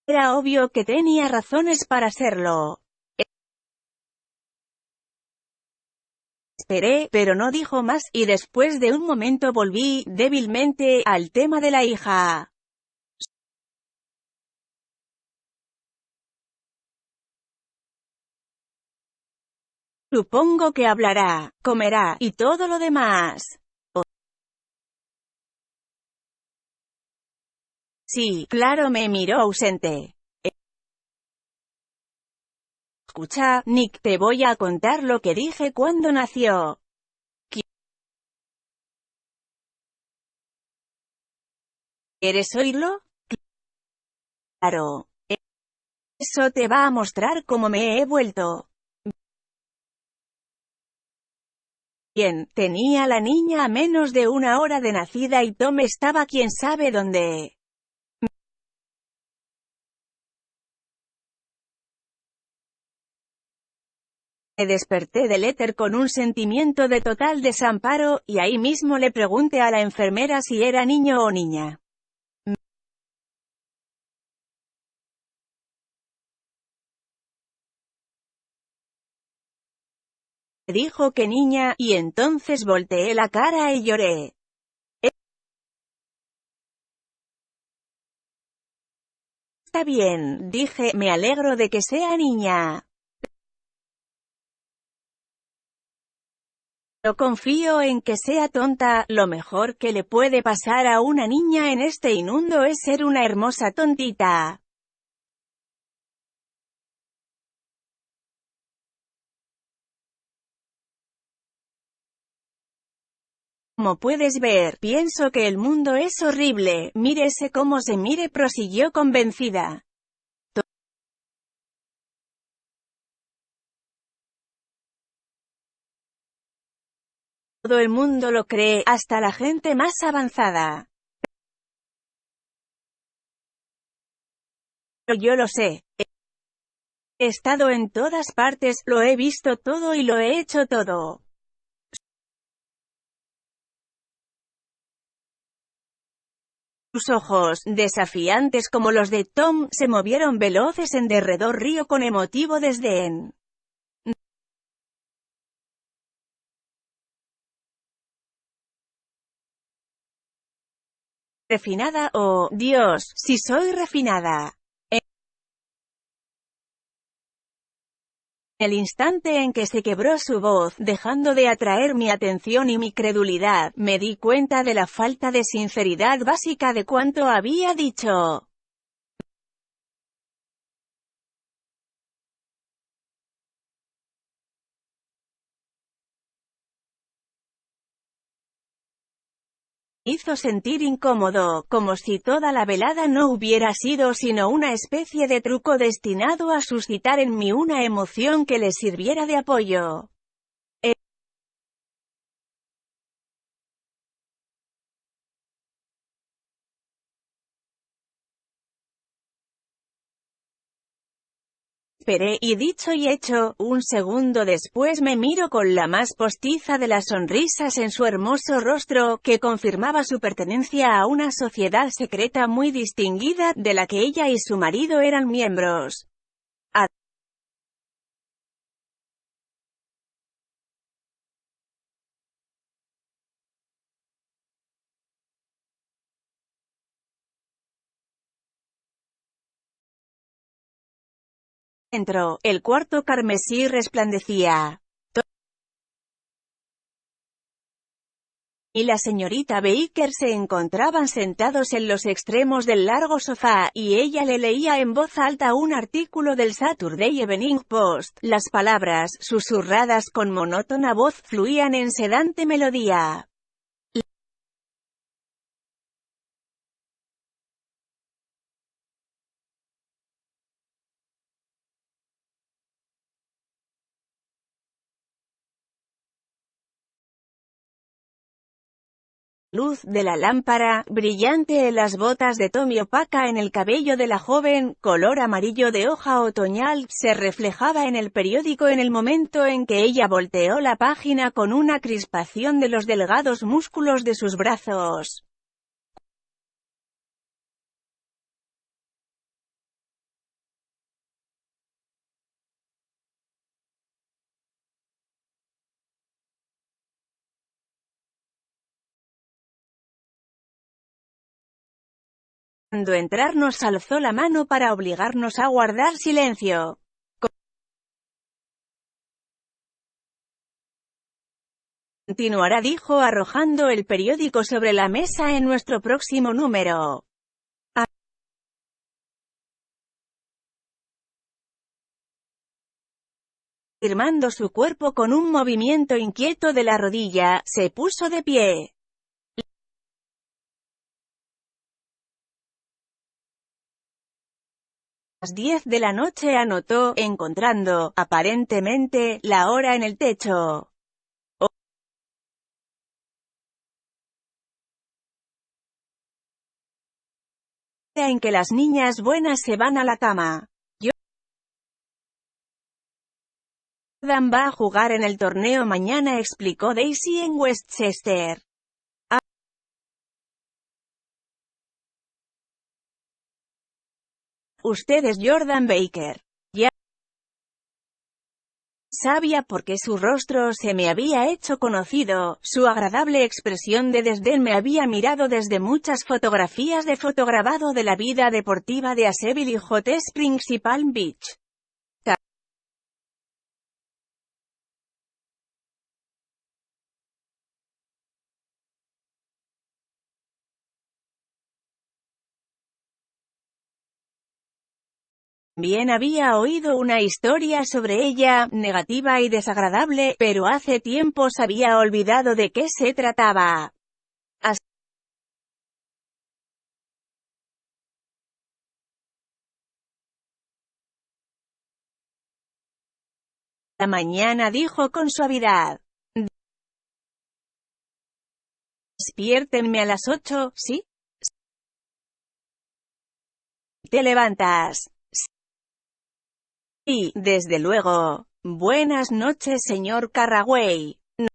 Era obvio que tenía razones para serlo. Esperé, pero no dijo más, y después de un momento volví, débilmente, al tema de la hija. Supongo que hablará, comerá, y todo lo demás. Sí, claro, me miró ausente. Escucha, Nick, te voy a contar lo que dije cuando nació. ¿Quieres oírlo? Claro. Eso te va a mostrar cómo me he vuelto. Bien, tenía la niña a menos de una hora de nacida y Tom estaba quién sabe dónde. Me desperté del éter con un sentimiento de total desamparo, y ahí mismo le pregunté a la enfermera si era niño o niña. Me dijo que niña, y entonces volteé la cara y lloré. Está bien, dije, me alegro de que sea niña. Pero confío en que sea tonta, lo mejor que le puede pasar a una niña en este inmundo es ser una hermosa tontita. Como puedes ver, pienso que el mundo es horrible, mírese cómo se mire, prosiguió convencida. Todo el mundo lo cree, hasta la gente más avanzada. Pero yo lo sé. He estado en todas partes, lo he visto todo y lo he hecho todo. Sus ojos, desafiantes como los de Tom, se movieron veloces en derredor río con emotivo desdén. Refinada, oh, Dios, si soy refinada. En el instante en que se quebró su voz, dejando de atraer mi atención y mi credulidad, me di cuenta de la falta de sinceridad básica de cuanto había dicho. Hizo sentir incómodo, como si toda la velada no hubiera sido sino una especie de truco destinado a suscitar en mí una emoción que le sirviera de apoyo. Esperé, y dicho y hecho, un segundo después me miro con la más postiza de las sonrisas en su hermoso rostro, que confirmaba su pertenencia a una sociedad secreta muy distinguida, de la que ella y su marido eran miembros. Adentro, el cuarto carmesí resplandecía. y la señorita Baker se encontraban sentados en los extremos del largo sofá, y ella le leía en voz alta un artículo del Saturday Evening Post. Las palabras, susurradas con monótona voz, fluían en sedante melodía. Luz de la lámpara, brillante en las botas de Tommy, opaca en el cabello de la joven, color amarillo de hoja otoñal, se reflejaba en el periódico en el momento en que ella volteó la página con una crispación de los delgados músculos de sus brazos. Cuando entrar nos alzó la mano para obligarnos a guardar silencio. Continuará, dijo arrojando el periódico sobre la mesa, en nuestro próximo número. Firmando su cuerpo con un movimiento inquieto de la rodilla, se puso de pie. Las 10 de la noche, anotó, encontrando, aparentemente, la hora en el techo. En que las niñas buenas se van a la cama. Jordan va a jugar en el torneo mañana, explicó Daisy en Westchester. Usted es Jordan Baker. Ya sabía porque su rostro se me había hecho conocido, su agradable expresión de desdén me había mirado desde muchas fotografías de fotograbado de la vida deportiva de Aseville Hot Springs y Palm Beach. También había oído una historia sobre ella, negativa y desagradable, pero hace tiempo se había olvidado de qué se trataba. La mañana, dijo con suavidad. Despiértenme a las 8, ¿sí? ¿Te levantas? Sí, desde luego. Buenas noches, señor Carraway. Nos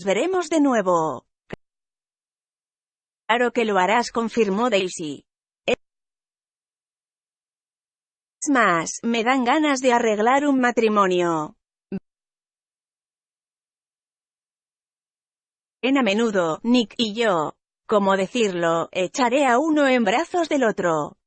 veremos de nuevo. Claro que lo harás, confirmó Daisy. Es más, me dan ganas de arreglar un matrimonio. En a menudo, Nick y yo. ¿Cómo decirlo? Echaré a uno en brazos del otro.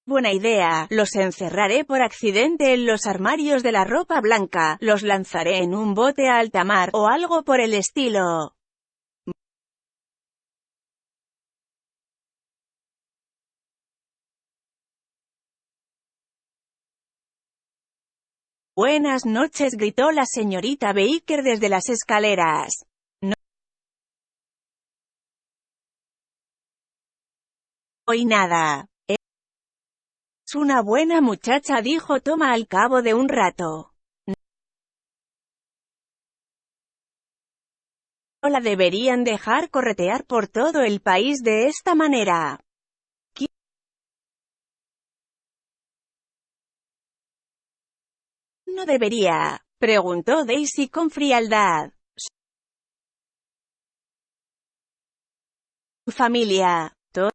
Buena idea, los encerraré por accidente en los armarios de la ropa blanca, los lanzaré en un bote a alta mar, o algo por el estilo. Buenas noches, gritó la señorita Baker desde las escaleras. No oí nada. Es una buena muchacha, dijo Tom al cabo de un rato. No la deberían dejar corretear por todo el país de esta manera. ¿No debería? Preguntó Daisy con frialdad. Su familia. Toda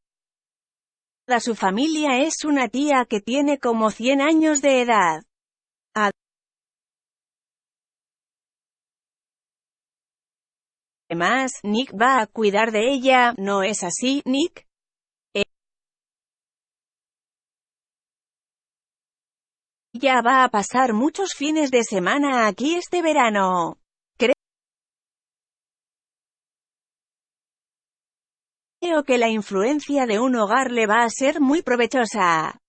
su familia es una tía que tiene como 100 años de edad. Además, Nick va a cuidar de ella, ¿no es así, Nick? Ya va a pasar muchos fines de semana aquí este verano. Creo que la influencia de un hogar le va a ser muy provechosa.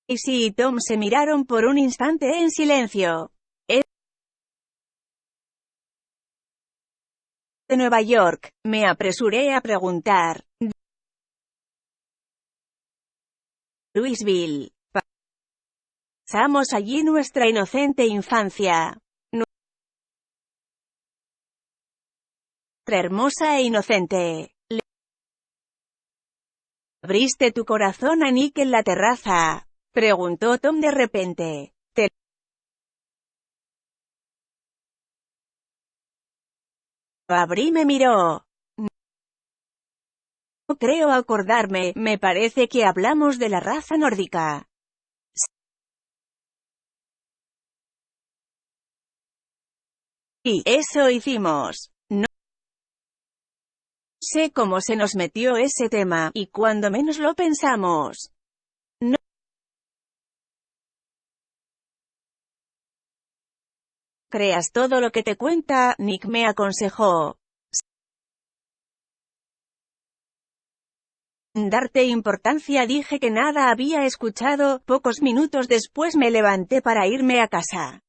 Daisy y Tom se miraron por un instante en silencio. ¿Es de Nueva York? Me apresuré a preguntar. Louisville. Pasamos allí nuestra inocente infancia. Nuestra hermosa e inocente. ¿Le abriste tu corazón a Nick en la terraza? Preguntó Tom de repente. Te lo abrí y me miró. No creo acordarme, me parece que hablamos de la raza nórdica. Sí, eso hicimos. No sé cómo se nos metió ese tema, y cuando menos lo pensamos. No creas todo lo que te cuenta, Nick me aconsejó. Sin darte importancia dije que nada había escuchado, pocos minutos después me levanté para irme a casa.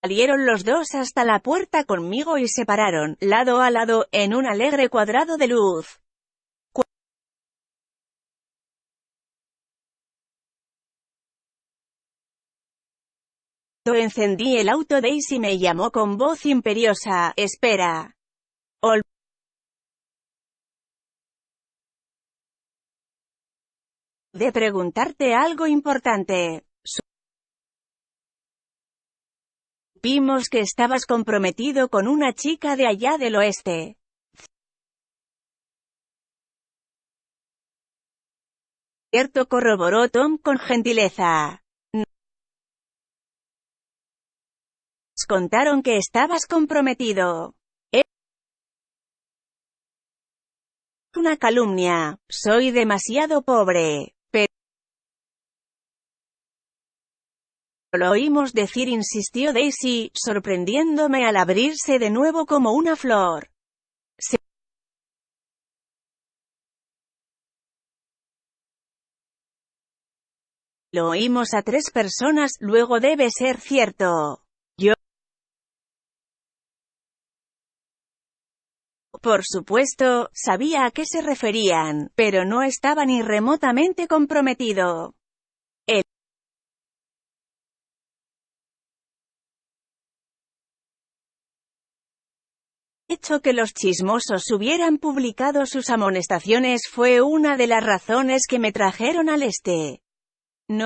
Salieron los dos hasta la puerta conmigo y se pararon, lado a lado, en un alegre cuadrado de luz. Cuando encendí el auto, Daisy me llamó con voz imperiosa. Espera. De preguntarte algo importante. Supimos que estabas comprometido con una chica de allá del oeste. ¿Cierto?, corroboró Tom con gentileza. Nos contaron que estabas comprometido. Es una calumnia. Soy demasiado pobre. Pero lo oímos decir, insistió Daisy, sorprendiéndome al abrirse de nuevo como una flor. Se lo oímos a 3 personas, luego debe ser cierto. Yo, por supuesto, sabía a qué se referían, pero no estaba ni remotamente comprometido. El hecho que los chismosos hubieran publicado sus amonestaciones fue una de las razones que me trajeron al este. No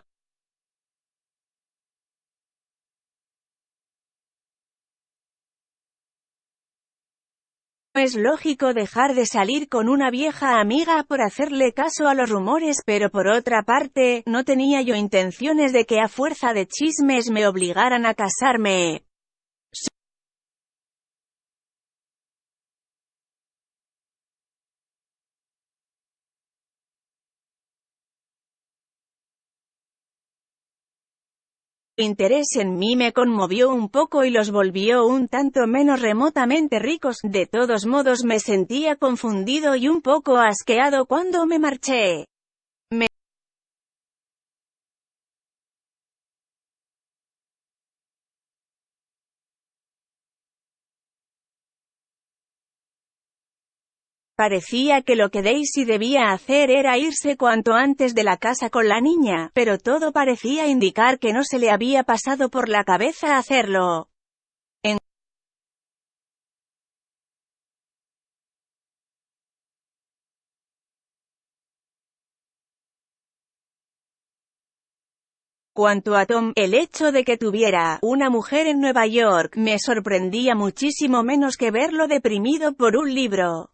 es lógico dejar de salir con una vieja amiga por hacerle caso a los rumores, pero por otra parte, no tenía yo intenciones de que a fuerza de chismes me obligaran a casarme. Su interés en mí me conmovió un poco y los volvió un tanto menos remotamente ricos. De todos modos me sentía confundido y un poco asqueado cuando me marché. Me parecía que lo que Daisy debía hacer era irse cuanto antes de la casa con la niña, pero todo parecía indicar que no se le había pasado por la cabeza hacerlo. En cuanto a Tom, el hecho de que tuviera una mujer en Nueva York me sorprendía muchísimo menos que verlo deprimido por un libro.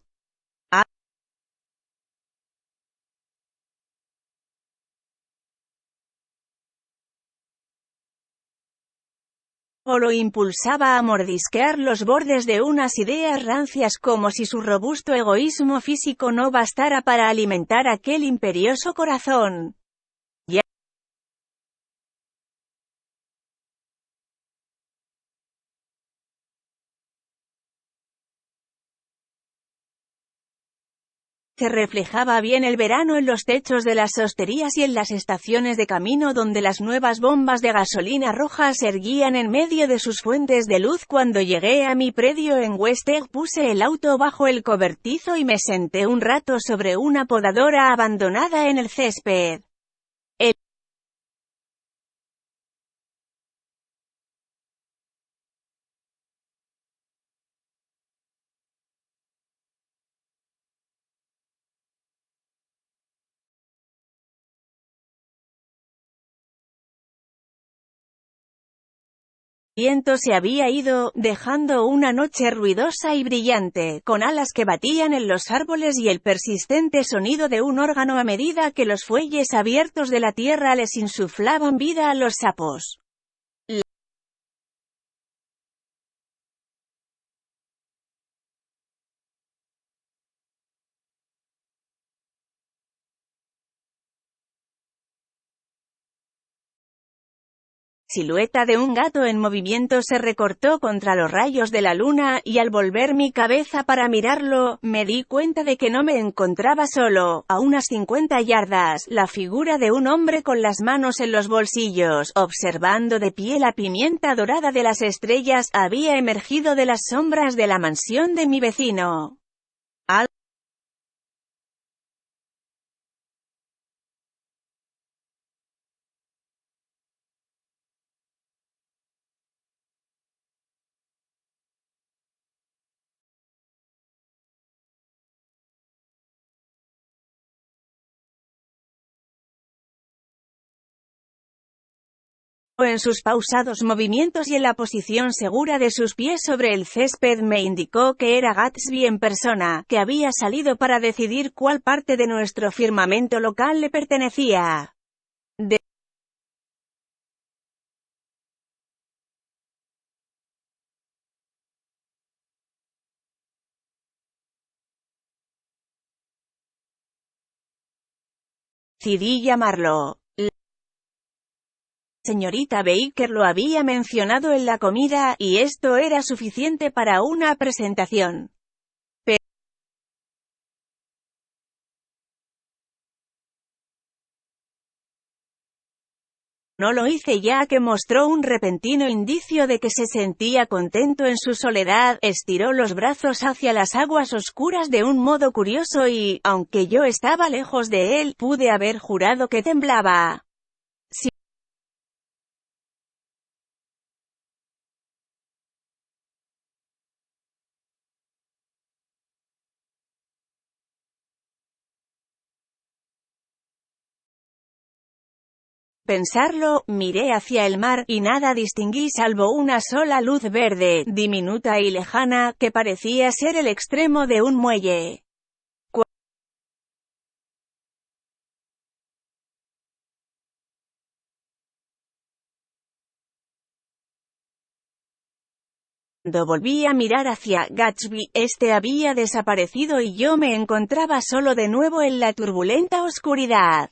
o lo impulsaba a mordisquear los bordes de unas ideas rancias como si su robusto egoísmo físico no bastara para alimentar aquel imperioso corazón. Se reflejaba bien el verano en los techos de las hosterías y en las estaciones de camino donde las nuevas bombas de gasolina roja se erguían en medio de sus fuentes de luz. Cuando llegué a mi predio en West Egg, puse el auto bajo el cobertizo y me senté un rato sobre una podadora abandonada en el césped. El viento se había ido, dejando una noche ruidosa y brillante, con alas que batían en los árboles y el persistente sonido de un órgano a medida que los fuelles abiertos de la tierra les insuflaban vida a los sapos. Silueta de un gato en movimiento se recortó contra los rayos de la luna, y al volver mi cabeza para mirarlo, me di cuenta de que no me encontraba solo. A unas 50 yardas, la figura de un hombre con las manos en los bolsillos, observando de pie la pimienta dorada de las estrellas, había emergido de las sombras de la mansión de mi vecino. En sus pausados movimientos y en la posición segura de sus pies sobre el césped me indicó que era Gatsby en persona, que había salido para decidir cuál parte de nuestro firmamento local le pertenecía. Decidí llamarlo. La señorita Baker lo había mencionado en la comida, y esto era suficiente para una presentación. No lo hice ya que mostró un repentino indicio de que se sentía contento en su soledad, estiró los brazos hacia las aguas oscuras de un modo curioso y, aunque yo estaba lejos de él, pude haber jurado que temblaba. Sí. Pensarlo, miré hacia el mar, y nada distinguí salvo una sola luz verde, diminuta y lejana, que parecía ser el extremo de un muelle. Cuando volví a mirar hacia Gatsby, este había desaparecido y yo me encontraba solo de nuevo en la turbulenta oscuridad.